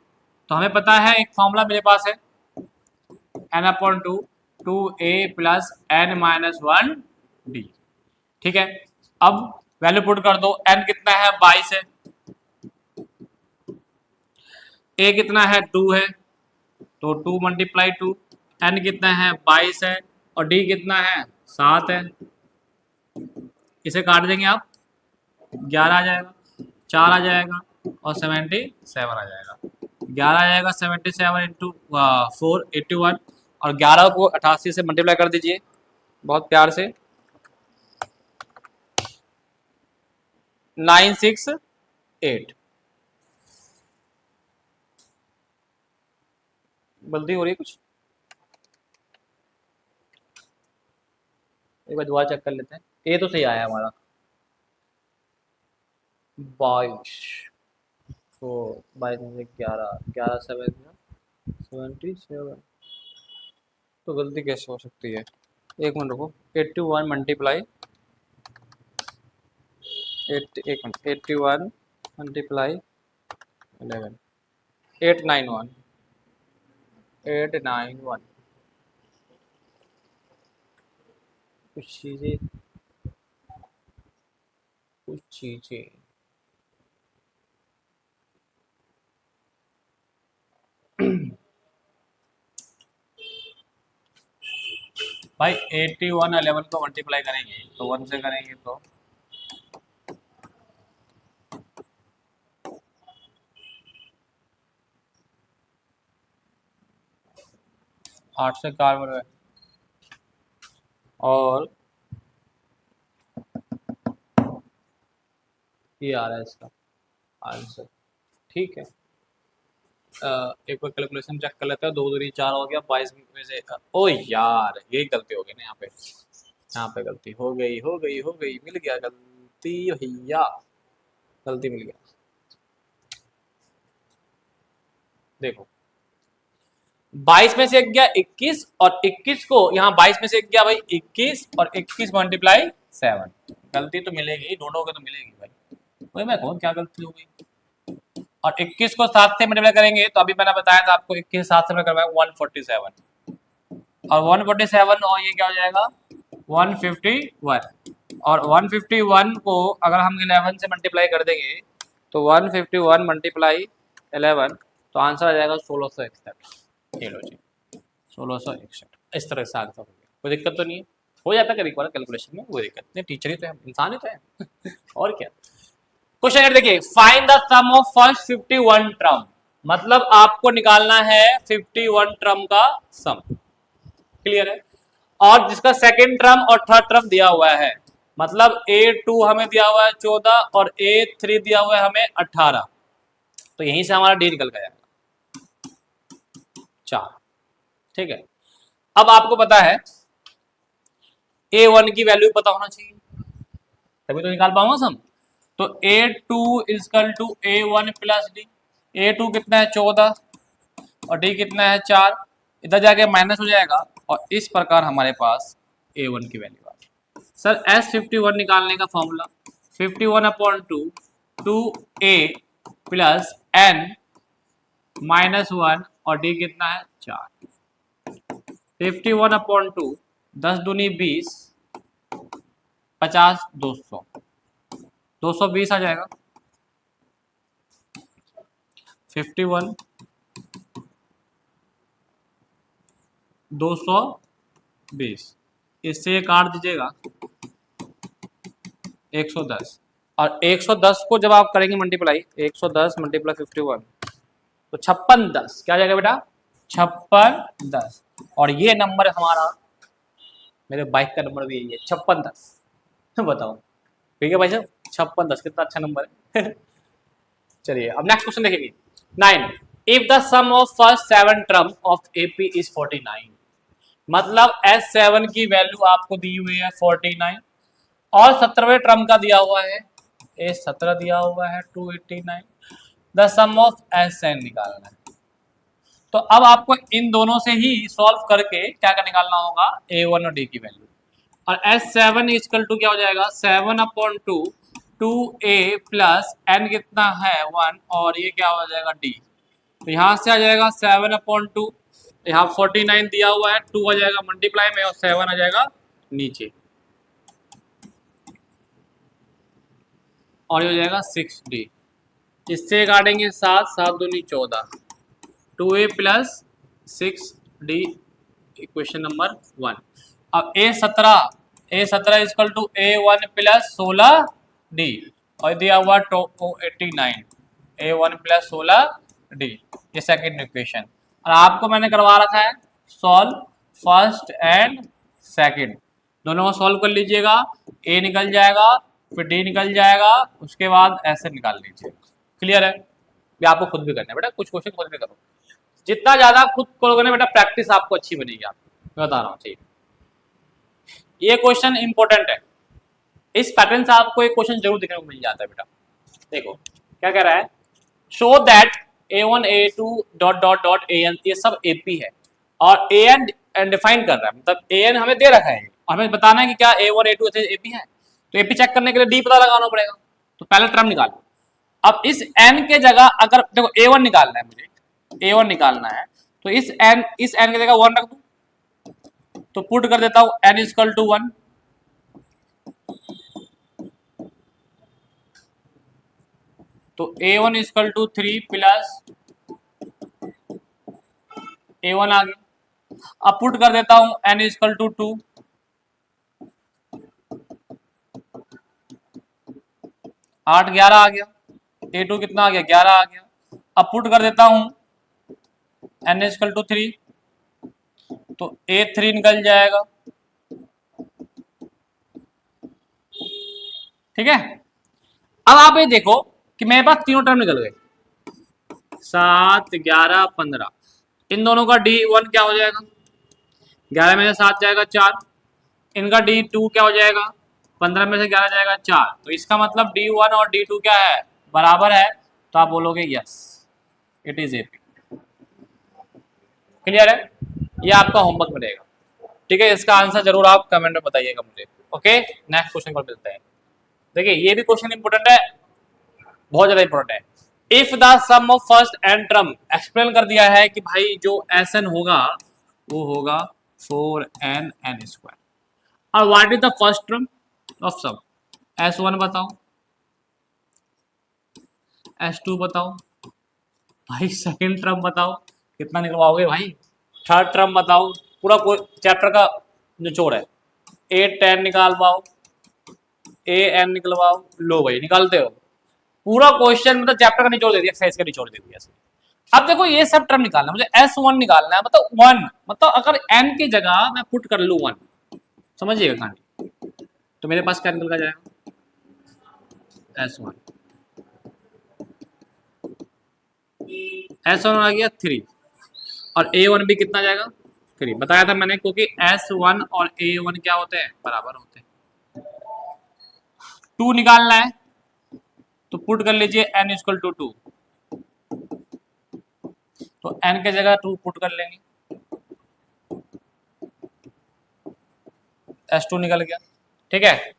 S1: तो हमें पता है एक फॉर्मूला मेरे पास है n/2 2a plus n minus 1d, ठीक है। अब वैल्यू पुट कर दो, n कितना है 22 है, a कितना है 2 है, तो 2 मल्टीप्लाई 2, n कितना है 22 है, और d कितना है 7 है। इसे काट देंगे आप, 11 आ जाएगा, 4 आ जाएगा और 77 आ जाएगा, 11 आ जाएगा 77 इंटू 4 81, और 11 को 88 से मल्टीप्लाई कर दीजिए बहुत प्यार से, 968। गलती हो रही है कुछ, एक बार दोबारा चेक कर लेते हैं, ए तो सही आया हमारा 22, तो 22 में से 11, 11 77, तो गलती कैसे हो सकती है, एक मिनट रुको, 81 मल्टीप्लाई 81 मल्टीप्लाई 11, 891 कुछ चीज़ें कुछ चीजें भाई 81 11 को मल्टीप्लाई करेंगे तो 1 से करेंगे तो 8 से कार और ये आ रहा है इसका आंसर। ठीक है, एक बार कैलकुलेशन चेक कर लेते हैं। 2 दूनी 4 हो गया, 22 में से ओ यार यही गलती हो गई ना यहाँ पे गलती हो गई मिल गया गलती भैया, गलती मिल गया। देखो 22 में से एक गया 21 और 21 को यहाँ 22 में से एक गया भाई 21 और 21 मल्टीप्लाई 7, गलती तो मिलेगी, ढूंढोगे तो मिलेगी भाई। वही मैं कहूँ क्या गलती हो गई। और 21 को 7 से मल्टीप्लाई करेंगे तो अभी मैंने बताया था आपको 21 7 से करवाया 147 और 147 और ये क्या हो जाएगा 151 और 151 को अगर हम 11 से मल्टीप्लाई कर देंगे तो 151 मल्टीप्लाई 11 तो आंसर आ जाएगा 1661। ये लो जी 1661, इस तरह से आंसर हो गया। कोई दिक्कत तो नहीं है, हो जाता है कभी कभार कैलकुलेशन में, कोई दिक्कत नहीं, टीचर ही तो है, इंसान ही तो है और क्या। क्वेश्चन अगर देखिए find the sum of first 51 term, मतलब आपको निकालना है 51 टर्म का सम, क्लियर है। और जिसका सेकंड टर्म और थर्ड टर्म दिया हुआ है, मतलब A2 हमें दिया हुआ है 14 और A3 दिया हुआ है हमें 18, तो यहीं से हमारा डी निकल गया 4। ठीक है, अब आपको पता है A1 की वैल्यू पता होना चाहिए तभी तो निकाल पाऊंगा सम। तो A2 is equal to A1 plus D. A2 कितना है 14 और डी कितना है 4, इधर जाके माइनस हो जाएगा और इस प्रकार हमारे पास A1 की वैल्यू आ गई। सर S51 निकालने का फॉर्मूला 51/2 2A प्लस n -1 और डी कितना है 4। 51/2 10 दूनी 20 50 200 220 आ जाएगा। 51 220 इससे काट दीजिएगा 110 और 110 को जब आप करेंगे मल्टीप्लाई 110 मल्टीप्लाई 51 तो 56 10 क्या आ जाएगा बेटा 56 10 और ये नंबर हमारा मेरे बाइक का नंबर भी यही है 56 10 बताओ ठीक है भाई साहब 56 10 कितना अच्छा नंबर है चलिए अब नेक्स्ट क्वेश्चन देखेंगे 9 if the sum of first 7 term of AP is 49, मतलब S7 की वैल्यू आपको दी हुई है 49 और 17वें टर्म का दिया हुआ है A17 दिया हुआ है 289, द सम ऑफ S10 निकालना है। तो अब आपको इन दोनों से ही सॉल्व करके क्या क्या निकालना होगा A1 और D की वैल्यू। और S7 इक्वल टू क्या हो जाएगा 7/2 2A प्लस n कितना है 1 और ये क्या हो जाएगा D। तो यहाँ से आ जाएगा 7/2, यहाँ 49 दिया हुआ है 2 आ जाएगा मल्टीप्लाई में और 7 आ जाएगा नीचे और ये हो जाएगा 6D। इससे काटेंगे 7 7 दूनी 14 2A plus 6D equation number 1। अब A17 equal to A1 plus 16D और दिया हुआ 289 A1 प्लस 16D ये सेकेंड इक्वेशन। और आपको मैंने करवा रखा है सॉल्व फर्स्ट एंड सेकेंड, दोनों को सॉल्व कर लीजिएगा, A निकल जाएगा फिर D निकल जाएगा, उसके बाद ऐसे निकाल लीजिएगा। क्लियर है, ये आपको खुद भी करना है बेटा, कुछ क्वेश्चन खुद भी करो, जितना ज्यादा खुद करोगे ना बेटा प्रैक्टिस आपको अच्छी बनेगी। आपको बता रहा हूँ ठीक, ये क्वेश्चन इंपॉर्टेंट है, इस पैटर्न से आपको एक क्वेश्चन जरूर देखने को मिल जाता है बेटा। देखो क्या कह रहा है show that A1 A2 dot dot dot AN ये सब AP है और AN डिफाइन कर रहा है, मतलब AN हमें दे रखा है और हमें बताना है कि क्या A1 A2 AP है। तो AP चेक करने के लिए D पता लगाना पड़ेगा, तो पहले टर्म निकालो। अब इस n के जगह अगर देखो A1 निकालना है, मुझे A1 निकालना है तो इस n की जगह 1 रख दूं, तो पुट कर देता हूं n इक्वल टू 1 तो A1 equal to 3 plus A1 आ गया। अब पुट कर देता हूं n इक्वल टू 2, 8 11 आ गया। A2 कितना आ गया? 11 आ गया। अब पुट कर देता हूं n इक्वल टू 3, तो A3 निकल जाएगा। ठीक है, अब आप ये देखो कि मेरे पास तीनों टर्म निकल गए, 7 11 15। इन दोनों का D1 क्या हो जाएगा? 11 में से 7 जाएगा 4। इनका D2 क्या हो जाएगा? 15 में से 11 जाएगा 4। तो इसका मतलब D1 और D2 क्या है? बराबर है। तो आप बोलोगे yes, it is AP। Clear है? ये आपका होमवर्क मिलेगा। ठीक है, इसका आंसर जरूर आप कमेंट में बताइएगा मुझे। ओके, नेक्स्ट क्वेश्चन पर मिलते हैं। देखिए ये भी क्वेश्चन इंपोर्टेंट है, बहुत ज्यादा इंपोर्टेंट है। If the sum of first N term, explain कर दिया है कि भाई जो SN होगा वो होगा 4n² और what is the first term of sum? S1 बताओ, S2 बताओ, भाई सेकंड टर्म बताओ, कितना निकलवाओगे भाई? थर्ड टर्म बताओ, पूरा चैप्टर का निचोड़ है। 8 10 निकाल पाओ, AN निकलवाओ, लो भाई निकालते हो। पूरा क्वेश्चन मतलब चैप्टर का निचोड़ दे दिया, एक्सरसाइज का निचोड़ दे दिया। अब देखो ये सब टर्म निकालना, मुझे S1 निकालना है, मतलब 1, मतलब अगर n की जगह मैं पुट कर लूं 1, समझिएगा कहानी, तो मेरे पास क्या निकल कर जाएगा? S1 आ गया 3 और A1 भी कितना जाएगा? 3। बताया था मैंने, क्योंकि S1 और A1 क्या होते हैं? बराबर होते हैं। 2 निकालना है तो पुट कर लीजिए n इक्वल टू 2, तो n के जगह 2 पुट कर लेंगे, S2 निकल गया। ठीक है,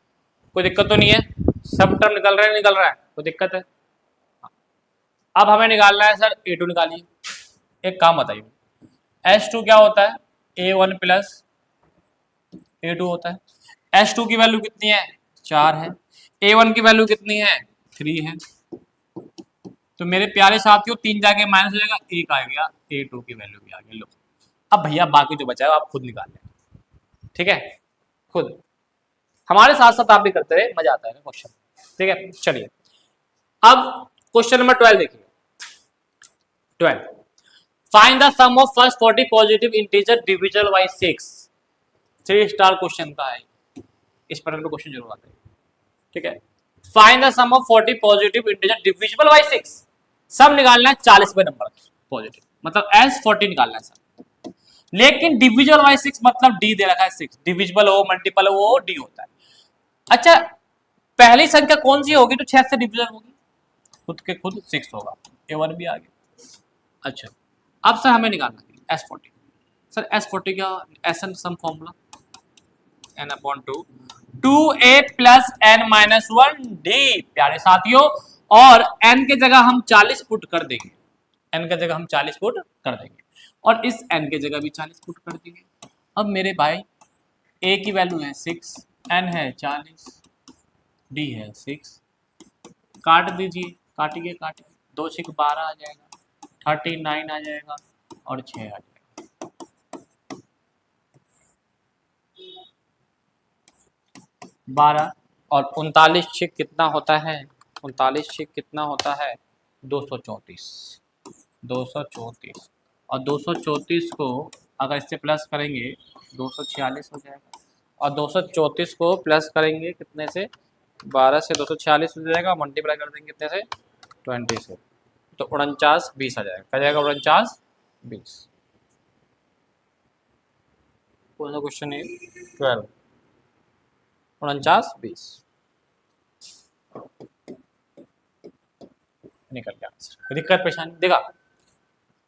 S1: कोई दिक्कत तो नहीं है? सब टर्म निकल रहा है, निकल रहा है, कोई दिक्कत है? अब हमें निकालना है सर A2 निकालिए। एक काम बताइए, S2 क्या होता है? A1 प्लस A2 होता है। S2 की वैल्यू कितनी है? 4 है। A1 की वैल्यू कितनी है? 3 है। तो मेरे प्यारे साथियों 3 जाके माइनस हो जाएगा, 1 आ गया, A2 की वैल्यू भी आ गई। लो अब भैया बाकी जो बचा है आप खुद निकाल लें। ठीक है, खुद हमारे साथ साथ आप भी करते रहे, मजा आता है क्वेश्चन। ठीक है, चलिए अब क्वेश्चन नंबर 12 देखिए। 12, find the sum of first 40 positive integer divisible by 6। 3 star question का है, इस पर क्वेश्चन जरूर आता है। ठीक है, find the sum of 40 positive integer divisible by 6। सब निकालना है 40वें नंबर पॉजिटिव, मतलब S40 निकालना है सब। लेकिन डिविजिबल बाय 6 मतलब D दे रखा है 6, डिविजिबल हो मल्टीपल हो वो D होता है। अच्छा, पहली संख्या कौन सी होगी तो 6 से डिविजन होगी? खुद के खुद 6 होगा। A1 भी आ गया। अच्छा, अब सर हमें निकालना है S40। सर S40 का SN sum formula n/2 2a plus n minus 1 D। प्यारे साथियों, और n के जगह हम 40 पुट कर देंगे, n के जगह हम 40 पुट कर देंगे और इस n के जगह भी 40 पुट कर देंगे। अब मेरे भाई a की वैल्यू है 6, n है 40, d है 6, काट दीजिए, काटिए काटिए, 2 6 12 आ जाएगा, 39 आ जाएगा और 6 आ जाएगा। 12 और 39 6 कितना होता है? 39 6 कितना होता है? 234। 234 और 234 को अगर इससे प्लस करेंगे 246 हो जाएगा, और 234 को प्लस करेंगे कितने से? 12 से 246 हो जाएगा, मल्टीप्लाई कर देंगे कितने से? 20 से, तो 49 20 आ जाएगा। क्या जाएगा? 49 20। कौन सा क्वेश्चन है? 12, 49 20 निकल गया आंसर। दिक्कत परेशानी देखा,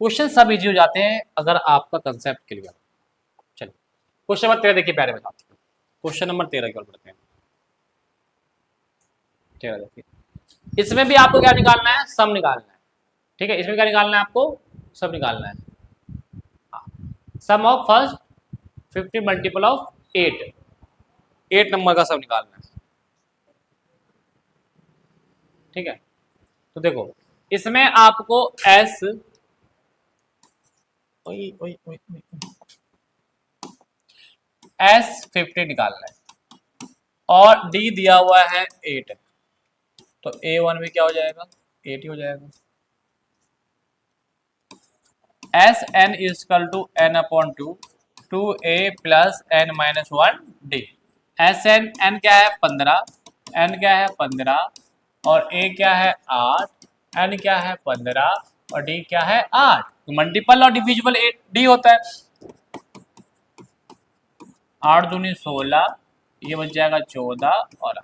S1: क्वेश्चन सब इजी हो जाते हैं अगर आपका कंसेप्ट क्लियर हो। चलिए क्वेश्चन नंबर 13 देखिए, प्यारे बताते हैं। क्वेश्चन नंबर 13 की ओर बढ़ते हैं। 13 देखिए, इसमें भी आपको क्या निकालना है? सम निकालना है। ठीक है, इसमें क्या निकालना है आपको? सब निकालना है। Sum of first 50 multiple of 8 number का सब निकालना है। ठीक है, तो देखो इसमें आपको S S50 निकालना है और D दिया हुआ है 8, तो A1 में क्या हो जाएगा 8 ही हो जाएगा। S N is equal to n upon 2 a plus n minus 1 d। S N क्या है 15, n क्या है 15 और a क्या है 8, n क्या है 15 और d क्या है 8। तो मल्टीपल और डिविजिबल d होता है। 8 दूनी 16, ये बच जाएगा 14 और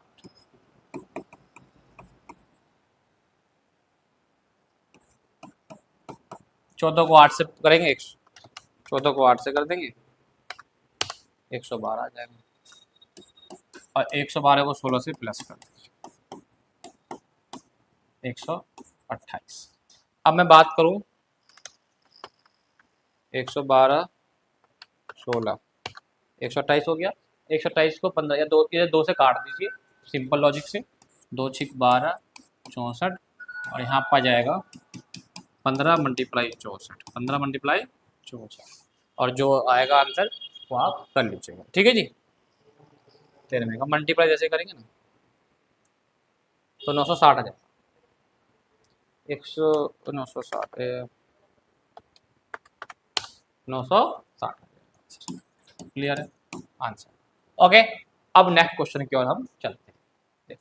S1: 14 को 8 से करेंगे 14 को 8 से कर देंगे 112 आ जाएगा और 112 को 16 से प्लस कर देंगे 128। अब मैं बात करूं 112 16 128 हो गया। 128 को 15 या 2 से काट दीजिए सिंपल लॉजिक से। 2 6 12 64 और यहाँ पर जाएगा 15 मल्टीप्लाई 64, 15 मल्टीप्लाई 64 और जो आएगा आंसर वो आप कर लीजिएगा। ठीक है जी। 13 में का मल्टीप्लाई जैसे करेंगे ना तो 960 आ जाएगा। 960 960 क्लियर है आंसर। ओके अब नेक्स्ट क्वेश्चन की ओर हम चलते हैं।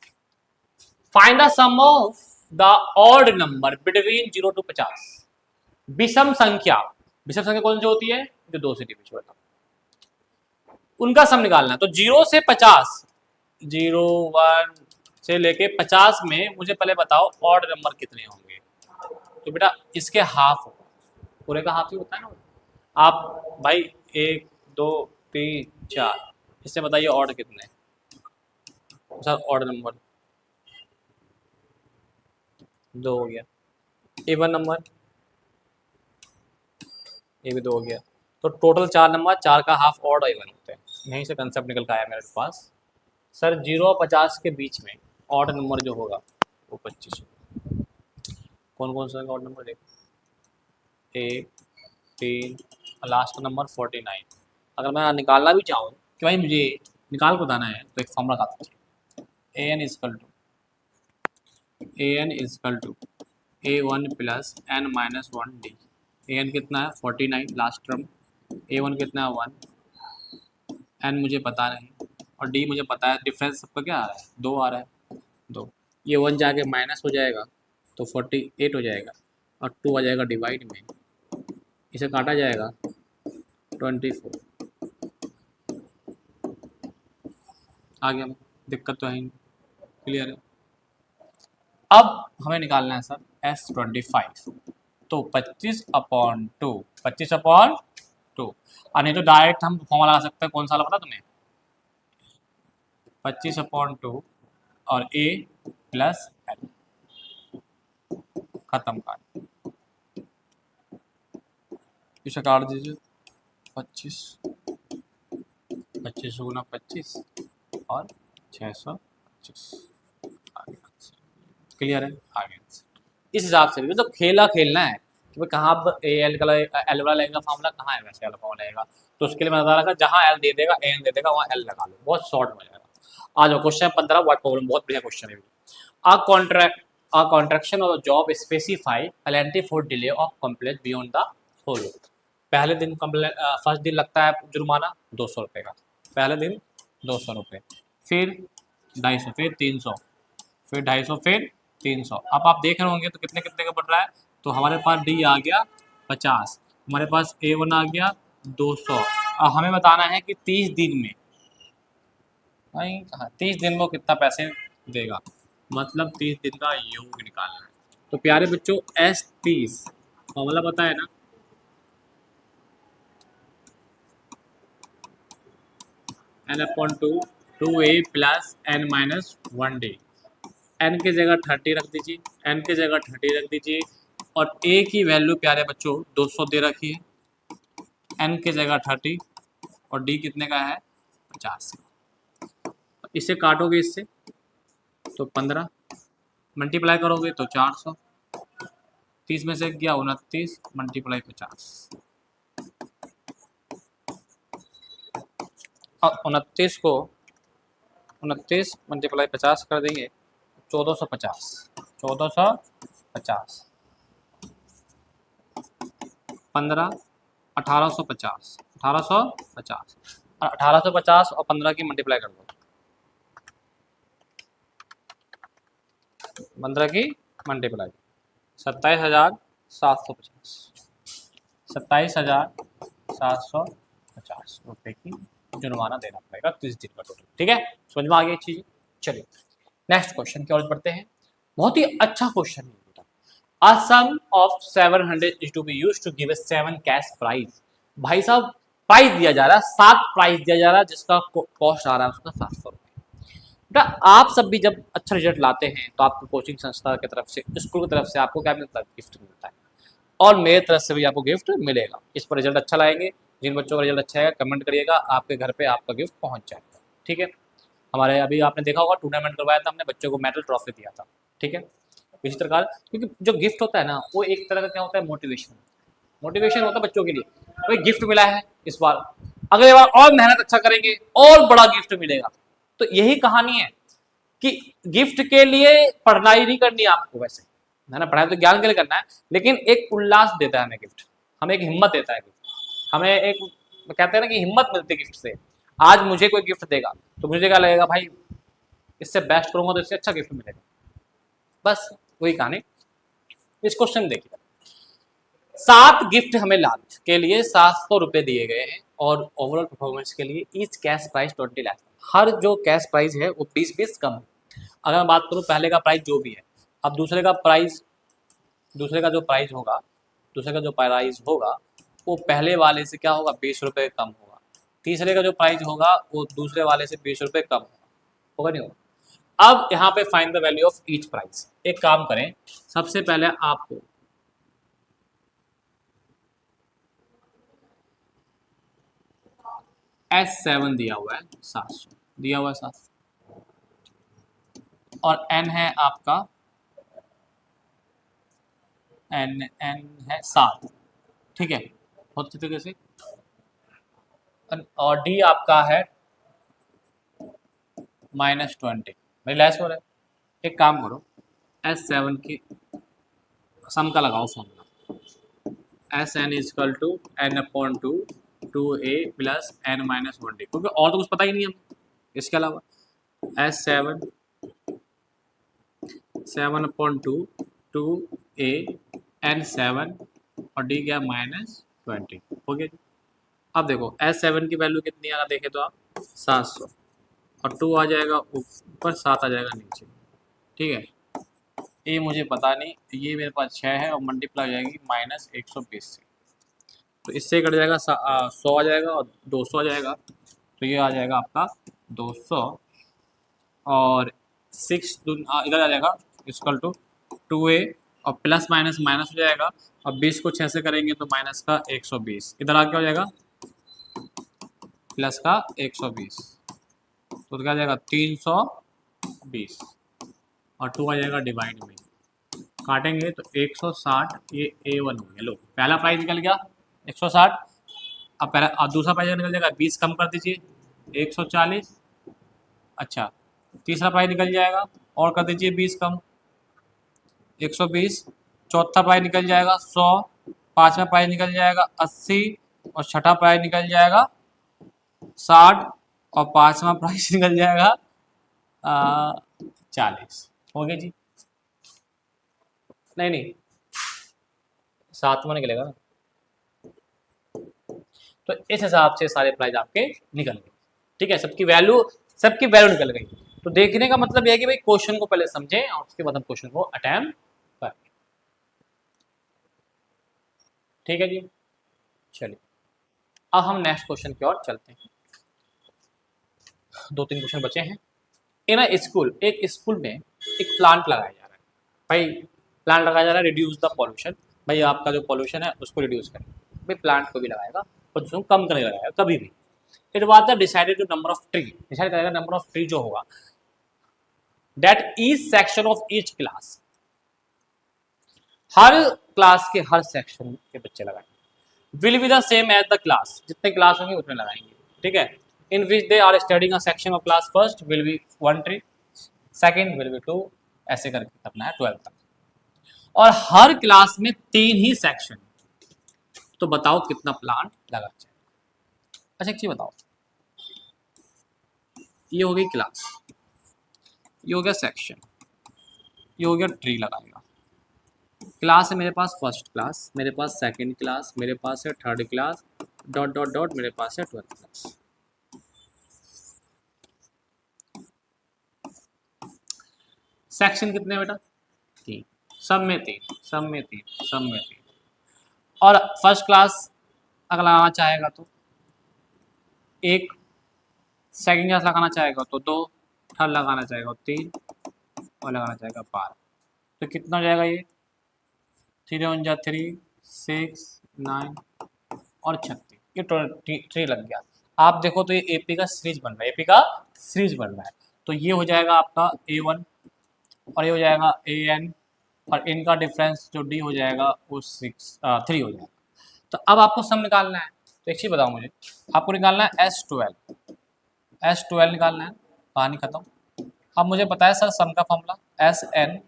S1: Find the sum of the odd number between 0 to 50। विषम संख्या कौन सी होती है जो 2 से डिविजिबल है, उनका सम निकालना है। तो 0 से 50, 0 1 से लेके 50 में मुझे पहले बताओ ऑड नंबर कितने होंगे। तो बेटा इसके हाफ होगा, पूरे का हाफ ही होता है ना। आप भाई 1 2 3 4 इससे बताइए ऑड कितने सर। ऑड नंबर 2 हो गया। इवन नंबर ये भी 2 हो गया। तो टोटल 4 नंबर, 4 का हाफ ऑड और इवन होते हैं। यहीं से कंसेप्ट निकल का आया मेरे पास। सर 0 और 50 के बीच में ऑड नंबर जो होगा वो 25 होगा। कौन कौन सा ऑड नंबर देखो 1 3 लास्ट नंबर 49। अगर मैं निकालना भी चाहूँ कि भाई मुझे निकाल को बताना है तो एक फॉर्मूला लगाता हूँ an is equal to a1 plus n minus 1 d। an कितना है 49 लास्ट टर्म, a1 कितना है 1, n मुझे पता नहीं और d मुझे पता है। डिफरेंस सबका क्या आ रहा है 2 आ रहा है 2। ये 1 जाके माइनस हो जाएगा तो 48 हो जाएगा और 2 आ जाएगा डिवाइड में, इसे काटा जाएगा 24 आ गया। दिक्कत तो है ही, क्लियर है। अब हमें निकालना है सर S25। तो 25/2 25/2 और नहीं तो डायरेक्ट हम फॉर्मूला लगा सकते हैं। कौन सा पता तुम्हें 25/2 और a प्लस l खत्म कर इसे काट दीजिए 25 25 गुना 25 और 625 क्लियर है आगे। इस हिसाब से भी तो खेलना है कि भाई कहाँ एल का एल वाला लगेगा फॉर्मूला, कहाँ है वैसे वाला फॉर्मूला लगेगा। तो उसके लिए मैं बता रहा था जहाँ एल दे देगा एन दे देगा वहाँ एल लगा लो, बहुत शॉर्ट हो जाएगा। आ जाओ क्वेश्चन 15 वर्ड प्रॉब्लम, बहुत बढ़िया क्वेश्चन है। A contraction of job specify penalty for delay of complete beyond the whole. पहले दिन फर्स्ट दिन लगता है जुर्माना 200 रुपये का, पहले दिन 200 रुपये, फिर 250, फिर 300, फिर 250, फिर 300। अब आप देख रहे होंगे तो कितने कितने का बढ़ रहा है। तो हमारे पास डी आ गया 50, हमारे पास A1 आ गया 200। अब हमें बताना है कि 30 दिन में भाई 30 दिन में वो कितना पैसे देगा, मतलब 30 दिन का योग निकालना है। तो प्यारे बच्चों S30 फॉर्मूला पता है ना, n/2 2a plus n minus 1d। n की जगह 30 रख दीजिए, n की जगह 30 रख दीजिए और a की वैल्यू प्यारे बच्चों 200 दे रखी है, n की जगह 30 और d कितने का है 50। इसे काटोगे इससे तो 15 मल्टीप्लाई करोगे तो 400, 30 में से गया 29 मल्टीप्लाई 50, और 29 मल्टीप्लाई 50 कर देंगे 1450, 1450, 15, 1850, 1850 और 1850 और 15 की मल्टीप्लाई कर दो, 15 की मल्टीप्लाई 27,750, 27,750 रुपए की जुर्माना देना पड़ेगा 30 दिन का टोटल। ठीक है, समझ में आ गई चीज। चलिए नेक्स्ट क्वेश्चन की ओर बढ़ते हैं। बहुत ही अच्छा क्वेश्चन है बेटा। A sum of 700 is to be used to give a 7 cash prize. भाई साहब प्राइस दिया जा रहा है, 7 प्राइस दिया जा रहा है जिसका कॉस्ट आ रहा है उसका 700 रुपये। बेटा आप सब भी जब अच्छा रिजल्ट लाते हैं तो आपको कोचिंग संस्था की तरफ से, स्कूल की तरफ से आपको क्या मिलता है? गिफ्ट मिलता है, और मेरे तरफ से भी आपको गिफ्ट मिलेगा। इस पर रिजल्ट अच्छा लाएंगे, जिन बच्चों का रिजल्ट अच्छा आएगा कमेंट करिएगा, आपके घर पे आपका गिफ्ट पहुंच जाएगा। ठीक है, हमारे अभी आपने देखा होगा टूर्नामेंट करवाया था हमने, बच्चों को मेडल ट्रॉफी दिया था। ठीक है, इसी प्रकार क्योंकि जो गिफ्ट होता है ना वो एक तरह का क्या होता है? मोटिवेशन, मोटिवेशन होता है बच्चों के लिए। भाई गिफ्ट मिला है इस बार, अगले बार और मेहनत अच्छा करेंगे और बड़ा गिफ्ट मिलेगा। तो यही कहानी है कि गिफ्ट के लिए पढ़ाई नहीं करनी आपको, वैसे है ना, पढ़ाई तो ज्ञान के लिए करना है, लेकिन एक उल्लास देता है हमें गिफ्ट, हमें एक हिम्मत देता है गिफ्ट, हमें एक कहते हैं ना कि हिम्मत मिलती है गिफ्ट से। आज मुझे कोई गिफ्ट देगा तो मुझे क्या लगेगा? भाई इससे बेस्ट करूंगा तो इससे अच्छा गिफ्ट मिलेगा। बस वही कहानी। इस क्वेश्चन देखिए, 7 गिफ्ट हमें लॉन्च के लिए 700 रुपए दिए गए हैं और ओवरऑल परफॉर्मेंस के लिए ईच कैश प्राइस 20 लाख। हर जो कैश प्राइस है वो 20-20 कम है। अगर मैं बात करूं पहले का प्राइस जो भी है, अब दूसरे का जो प्राइस होगा, दूसरे का जो प्राइस होगा वो पहले वाले से क्या होगा? 20 रुपये कम होगा। तीसरे का जो प्राइस होगा वो दूसरे वाले से 20 रुपये कम होगा, होगा नहीं होगा? अब यहाँ पे find the value of each price. एक काम करें, सबसे पहले आपको S7 दिया हुआ है 700, दिया हुआ है 700, और N है आपका N है 7। ठीक है, बहुत अच्छी तरीके से। और D आपका है -20, भाई लेस हो रहा है। एक काम करो, S7 की सम का लगाओ formula, SN is equal to N/2 2A plus N-1D, क्योंकि और तो कुछ पता ही नहीं हमें इसके अलावा। S7 7/2 2A N7 और D क्या? -20, हो गया जी। अब देखो S7 की वैल्यू कितनी आ रहा देखे तो आप 700, और 2 आ जाएगा ऊपर, 7 आ जाएगा नीचे। ठीक है, ये मुझे पता नहीं, ये मेरे पास 6 है और मल्टीप्लाई हो जाएगी -120 से, तो इससे कट जाएगा 100 आ जाएगा और 200 आ जाएगा, तो ये आ जाएगा आपका 200 और 6 इधर आ जाएगा इक्वल टू 2A और प्लस माइनस माइनस हो जाएगा, और 20 को 6 से करेंगे तो माइनस का 120, इधर आ क्या हो जाएगा? प्लस का 120, तो क्या आ जाएगा? 320 और 2 आ जाएगा डिवाइड में, काटेंगे तो 160, ये A1 हो गया। लो पहला प्राइस निकल गया 160, अब पहला, अब दूसरा प्राइस निकल जाएगा 20 कम कर दीजिए 140, अच्छा तीसरा प्राइस निकल जाएगा और कर दीजिए 20 कम 120, चौथा प्राइस निकल जाएगा 100, पांचवा प्राइस निकल जाएगा 80 और छठा प्राइस निकल जाएगा 60 और पांचवा प्राइस निकल जाएगा 40। हो गया जी? नहीं सातवां निकलेगा ना, तो इस हिसाब से सारे प्राइस आपके निकल गए। ठीक है, सबकी वैल्यू निकल गई। तो देखने का मतलब यह है कि भाई क्वेश्चन को पहले समझें और उसके बाद हम क्वेश्चन को अटेम्प्ट करें। ठीक है जी, चलिए अब हम नेक्स्ट क्वेश्चन की ओर चलते हैं। 2-3 क्वेश्चन बचे हैं। एक स्कूल में एक प्लांट लगाया जा रहा है। भाई प्लांट लगाया जा रहा है, रिड्यूस द पॉल्यूशन। भाई आपका जो पॉल्यूशन है उसको रिड्यूस करें। भाई प्लांट को भी लगाएगा, प्रदूषण कम करने लगाएगा कभी भी। It was the decided to number of tree, decide करेगा नंबर ऑफ ट्री जो होगा that each section of each class, हर क्लास के हर सेक्शन के बच्चे लगाएंगे, will be the same as the class, जितने क्लास होंगे उतने लगाएंगे, ठीक है। In which they are studing a section of class, first will be 1 tree, second will be 2, ऐसे करके करना है 12 तक। और हर क्लास में 3 ही सेक्शन, तो बताओ कितना प्लांट लगा चाहिए। अच्छा एक चीज बताओ, ये हो गई क्लास, ये हो गया सेक्शन, ये हो गया ट्री लगाएगा। क्लास है मेरे पास फर्स्ट क्लास, मेरे पास सेकंड क्लास, मेरे पास है third class, dot dot dot मेरे पास है 12th क्लास। सेक्शन कितने बेटा? 3, सब में 3, सब में 3, सब में 3। और फर्स्ट क्लास अगर लगाना चाहेगा तो 1, सेकंड क्लास लगाना चाहेगा तो 2, थर्ड लगाना चाहेगा तो 3, और लगाना चाहेगा 12। तो कितना हो जाएगा ये? 3 1 जा 3, 6 9 और 36, ये 23 लग गया। आप देखो तो ये एपी का सीरीज बन रहा है, एपी का सीरीज बन रहा है। तो ये हो जाएगा आपका A1 और ये हो जाएगा AN, और इनका डिफरेंस जो D हो जाएगा वो 3 हो जाएगा। तो अब आपको सम निकालना है, तो एक चीज बताओ मुझे, आपको निकालना है S12 निकालना है, कहानी खत्म। अब मुझे पता है सर सम का फॉर्मूला SN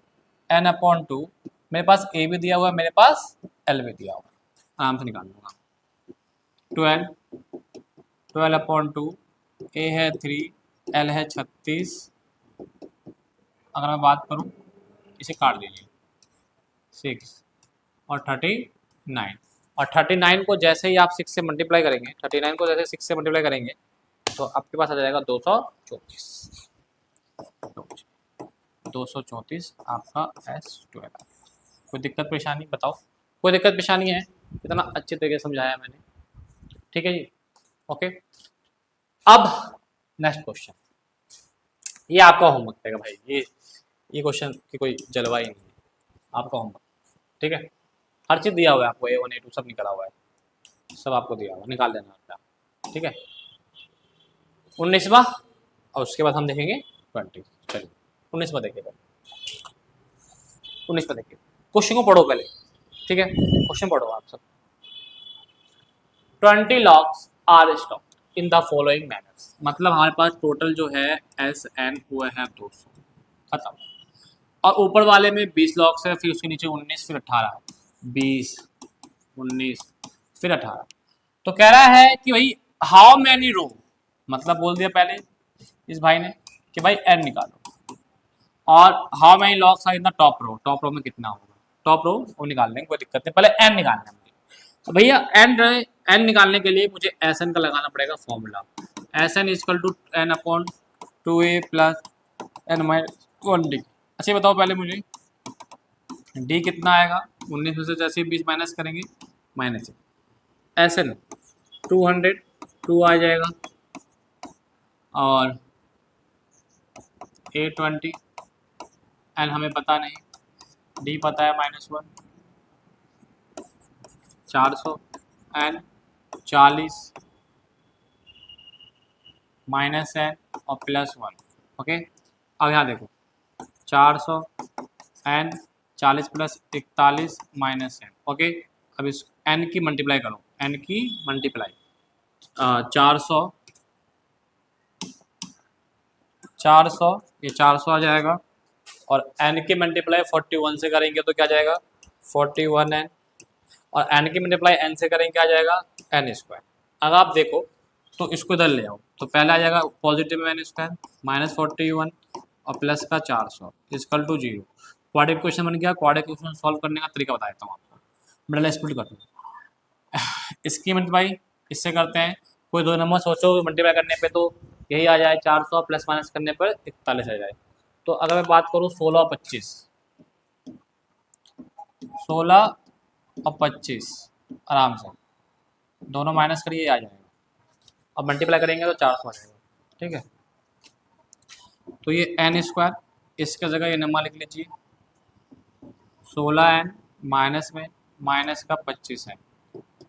S1: n/2, मेरे पास A भी दिया हुआ है, मेरे पास L भी दिया हुआ है, आराम से निकाल लूंगा। 12/2, A है 3, L है 36, अगर मैं बात करूं इसे काट दीजिए, 6 और 39, और 39 को जैसे ही आप 6 से मल्टीप्लाई करेंगे, 39 को जैसे 6 से मल्टीप्लाई करेंगे तो आपके पास आ जाएगा 234, 234 आपका S12। कोई दिक्कत परेशानी बताओ? कोई दिक्कत परेशानी है? इतना अच्छे तरीके से समझाया मैंने, ठीक है जी, ओके। अब नेक्स्ट क्वेश्चन, ये आपका होमवर्क रहेगा भाई, ये क्वेश्चन की कोई जलवा ही नहीं है, आपका होमवर्क, ठीक है। हर चीज दिया हुआ है आपको, A1 A2 सब निकला हुआ है, सब आपको दिया हुआ है, निकाल देना आपका, ठीक है। 19वां, और उसके बाद हम देखेंगे 20। चलिए 19वां देखिए, 19वां देखिए, क्वेश्चन को पढ़ो पहले, ठीक है, क्वेश्चन पढ़ो आप सब। 20 locks are stock in the following manners, मतलब हमारे पास टोटल जो है SN हुआ है 200, खत्म। और ऊपर वाले में 20 लॉक्स है, फिर उसके नीचे 19, फिर 18, 20 19 फिर 18। तो कह रहा है कि भाई हाउ मैनी रो, मतलब बोल दिया पहले इस भाई ने कि भाई n निकालो, और how many locks are in the top row, top row में कितना होगा, टॉप रो वो निकाल लेंगे, कोई दिक्कत नहीं, पहले n निकालना है मुझे। तो भैया n निकालने के लिए मुझे Sn का लगाना पड़ेगा फॉर्मूला, Sn equal to n/2a plus n minus 1d। अच्छा बताओ पहले मुझे d कितना आएगा, 19 में से जैसे 20 माइनस करेंगे माइनस, Sn 200 2 आ जाएगा, और A20 n हमें पता नहीं, d पता है -1, 400 n 40 माइनस n और +1, ओके। अब यहाँ देखो 400 n 40 + 41 -n, ओके। अब इस n की मल्टीप्लाई करो, n की मल्टीप्लाई 400 ये 400 आ जाएगा, और n की मल्टीप्लाई 41 से करेंगे तो क्या जाएगा 41n, और n की मल्टीप्लाई n से करेंगे क्या जाएगा n²। अगर आप देखो तो इसको इधर ले आओ, तो पहले आ जाएगा पॉजिटिव में n² -41 और प्लस का 400 इक्वल टू 0। क्वाड्रेटिक क्वेश्चन बन गया। क्वाड्रेटिक क्वेश्चन सॉल्व करने का तरीका बता देता हूँ आपको, मिडिल स्प्लिट कर दो, इसकी मल्टीप्लाई इससे करते हैं, कोई दो नंबर सोचो मल्टीप्लाई करने पे तो यही आ जाए 400 प्लस माइनस करने पर 41 आ जाए। तो अगर मैं बात करूँ 16 और 25, 16 और 25 आराम से दोनों माइनस करिए आ जाएगा, अब मल्टीप्लाई करेंगे तो 400 आ जाएगा, ठीक है। तो ये n², इसके जगह ये नंबर लिख लीजिए 16n माइनस में माइनस का 25n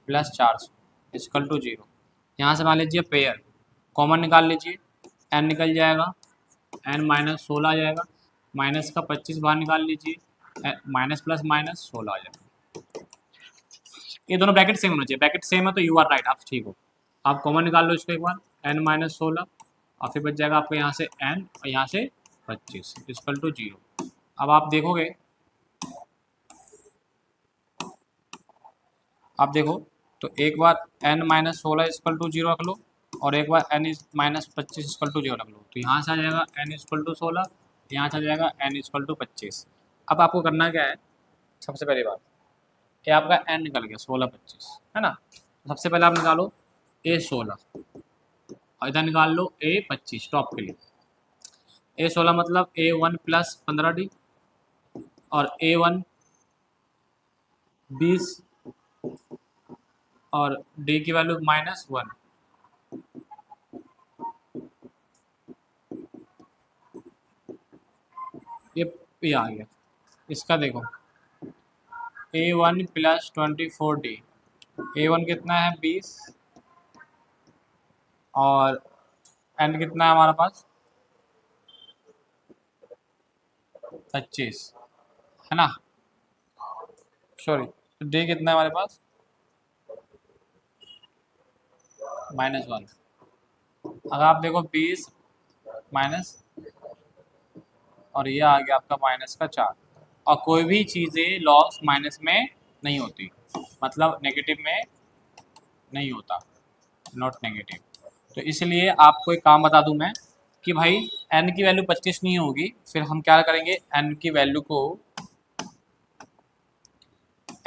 S1: प्लस 400 इक्वल टू 0। यहाँ से मान लीजिए पेयर कॉमन निकाल लीजिए, n निकल जाएगा, n -16 आ जाएगा, माइनस का 25 बाहर निकाल लीजिए, माइनस प्लस माइनस 16 आ जाएगा। ये दोनों ब्रैकेट सेम होना चाहिए, ब्रैकेट सेम है तो यू आर राइट, आप ठीक हो। आप कॉमन निकाल लो इसको एक बार, n माइनस 16 और फिर बच जाएगा आपको यहाँ से n और यहाँ से 25 इक्वल टू 0। अब आप देखोगे, आप देखो तो एक बार n माइनस 16 इक्वल टू 0 रख लो और एक बार n माइनस 25 इक्वल टू 0 रख लो, तो यहाँ से आ जाएगा n इक्वल टू 16, यहाँ से आ जाएगा n इक्वल टू 25। अब आपको करना क्या है, सबसे पहली बात ये आपका n निकल गया 16 25 है ना। सबसे पहले आप निकालो a16 और इधर निकाल लो a25 टॉप के लिए। a16 मतलब a1 प्लस 15d और a1 20 और d की वैल्यू -1। ये आ गया। इसका देखो a1 प्लस 24d, a1 कितना है 20 और n कितना है हमारे पास 25 है ना, सॉरी d कितना है हमारे पास -1। अगर आप देखो 20 माइनस और ये आ गया आपका -4, और कोई भी चीज़ें लॉस माइनस में नहीं होती, मतलब नेगेटिव में नहीं होता, नॉट नेगेटिव। तो इसलिए आपको एक काम बता दूं मैं कि भाई n की वैल्यू 25 नहीं होगी, फिर हम क्या करेंगे n की वैल्यू को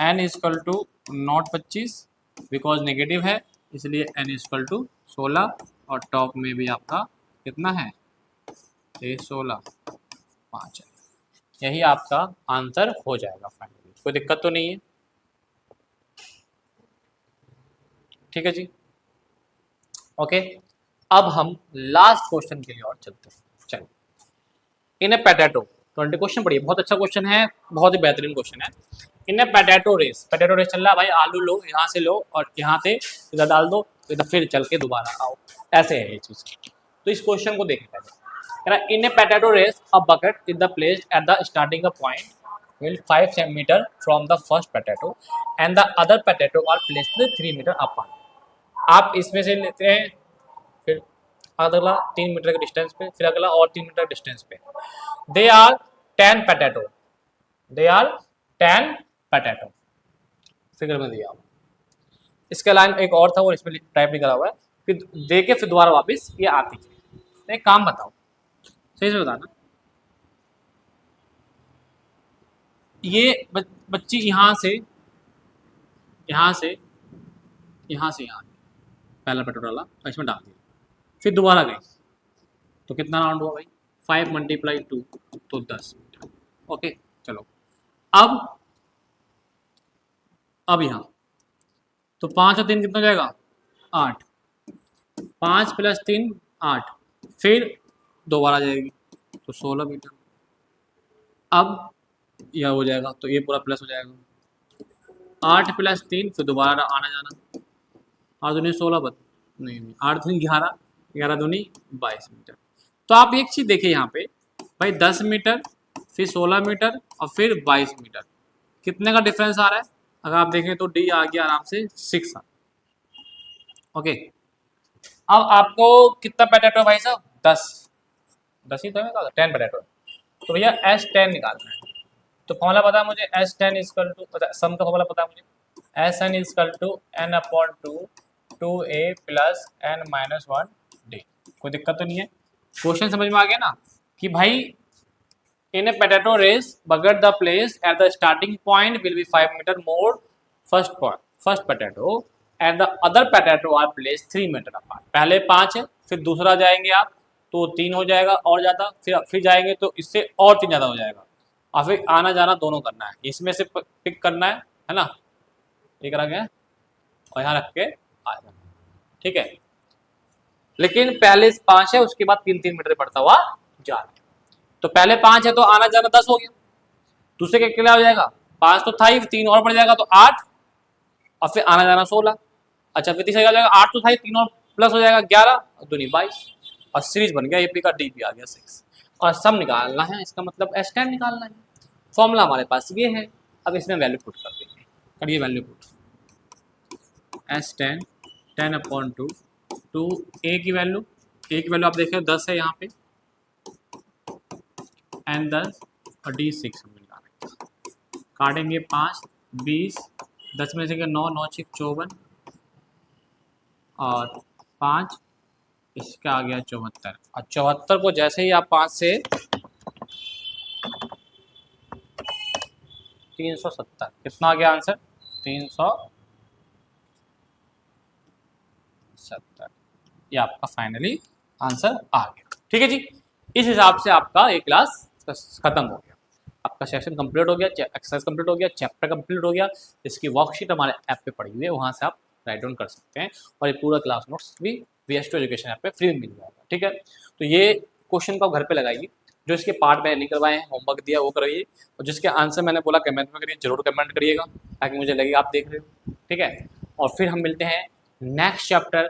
S1: n equal to not 25 because negative है, इसलिए n इक्वल टू 16 और टॉप में भी आपका कितना है ये 16 5 है। यही आपका आंसर हो जाएगा फाइनली, कोई दिक्कत तो नहीं है, ठीक है जी ओके। अब हम लास्ट क्वेश्चन के लिए और चलते हैं। चलो, इन ए पोटैटो 20 क्वेश्चन पढ़िए, बहुत अच्छा क्वेश्चन है, बहुत ही बेहतरीन क्वेश्चन है। In a potato race, potato race चल रहा है भाई, आलू लो यहाँ से लो और यहाँ से इधर डाल दो, इधर फिर चल के दोबारा आओ, ऐसे है ये चीज। तो इस क्वेश्चन को देखें पहले। In a potato race a bucket is the placed at the starting point will 5 centimeter from the first potato and the other potato are placed 3 meter apart। आप इसमें से लेते हैं, फिर अगला 3 मीटर के डिस्टेंस पे, फिर अगला और 3 मीटर डिस्टेंस पे। They are 10 potato, they are 10 potato figure में दिया। इसका लाइन एक और था वो इसमें टाइप नहीं करा हुआ है, फिर दे के फिर दोबारा वापस ये आती है। एक काम बताओ, सही से बताना, ये बच्ची यहाँ से यहाँ से यहाँ से यहाँ पहला पोटैटो डाला और इसमें डाल दिया, फिर दोबारा गई, तो कितना राउंड हुआ भाई 5 × 2 तो 10 मीटर। ओके चलो, अब यहाँ तो 5 और 3 कितना हो जाएगा 8, 5 + 3 8, फिर दोबारा जाएगी तो 16 मीटर। अब यह हो जाएगा तो ये पूरा प्लस हो जाएगा, 8 + 3 फिर दोबारा आना जाना, 8 दूनी 16 नहीं 8 दूनी 11, 11 दूनी 22 मीटर। तो आप एक चीज़ देखिए यहाँ पे भाई 10 मीटर फिर 16 मीटर और फिर 22 मीटर, कितने का डिफरेंस आ रहा है। अगर आप देखें तो डी आ गया आराम से 6। ओके, अब आपको कितना पोटैटो भाई साहब 10 ही तो है, 10 पोटैटो, तो भैया S10 निकालना है। तो फॉर्मूला पता है मुझे, S10 इक्वल टू, सम का फॉर्मूला पता है मुझे, SN equal to n/2 2a + n-1d। कोई दिक्कत तो नहीं है, क्वेश्चन समझ में आ गया ना कि भाई in a potato race bucket the place at the starting point will be 5 metre more first potato and the other potato are place 3 metre apart. पहले 5 है, फिर दूसरा जाएंगे आप तो 3 हो जाएगा और ज़्यादा, फिर जाएंगे तो इससे और 3 ज़्यादा हो जाएगा, और फिर आना जाना दोनों करना है, इसमें से पिक करना है ना, ये करा गया और यहाँ रख के आ जाना, ठीक है। लेकिन पहले 5 है, उसके बाद 3-3 मीटर बढ़ता हुआ जा रहा है। तो पहले 5 है तो आना जाना 10 हो गया, दूसरे के क्या हो जाएगा 5 तो था ही, 3 और बढ़ जाएगा तो 8 और फिर आना जाना 16। अच्छा फिर तीसरा क्या हो जाएगा 8 तो था ही, 3 और प्लस हो जाएगा 11 और दूनी 22 और सीरीज बन गया, एपी का डी भी आ गया 6। और सम निकालना है, इसका मतलब एस टेन निकालना है। फॉर्मूला हमारे पास ये है, अब इसमें वैल्यू पुट कर देंगे, करिए value put. S ten 10/2, two a की वैल्यू आप देखें 10 है यहाँ पे, एन 10 और डी 6 हम निकाल रहे हैं। काटेंगे 5 20, 10 में से 9 9 6 54 और 5, इसका आ गया 74। और 74 को जैसे ही आप 5 से 370, कितना आ गया आंसर? 370, ये आपका फाइनली आंसर आ गया। ठीक है जी, इस हिसाब से आपका एक क्लास खत्म हो गया, आपका सेक्शन कंप्लीट हो गया, एक्सरसाइज कंप्लीट हो गया, चैप्टर कंप्लीट हो गया। इसकी वर्कशीट हमारे ऐप पे पड़ी हुई है, वहाँ से आप राइट डाउन कर सकते हैं और ये पूरा क्लास नोट्स भी VS2 एजुकेशन ऐप पे फ्री में मिल जाएगा। ठीक है, तो ये क्वेश्चन को घर पे लगाइए, जो इसके पार्ट मैंने नहीं करवाए हैं, होमवर्क दिया वो कराइए, और जिसके आंसर मैंने बोला कमेंट में करिए, जरूर कमेंट करिएगा ताकि मुझे लगे आप देख रहे हो। ठीक है, और फिर हम मिलते हैं नेक्स्ट चैप्टर,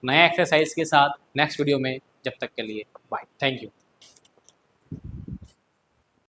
S1: नया एक्सरसाइज के साथ नेक्स्ट वीडियो में। जब तक के लिए बाय, थैंक यू।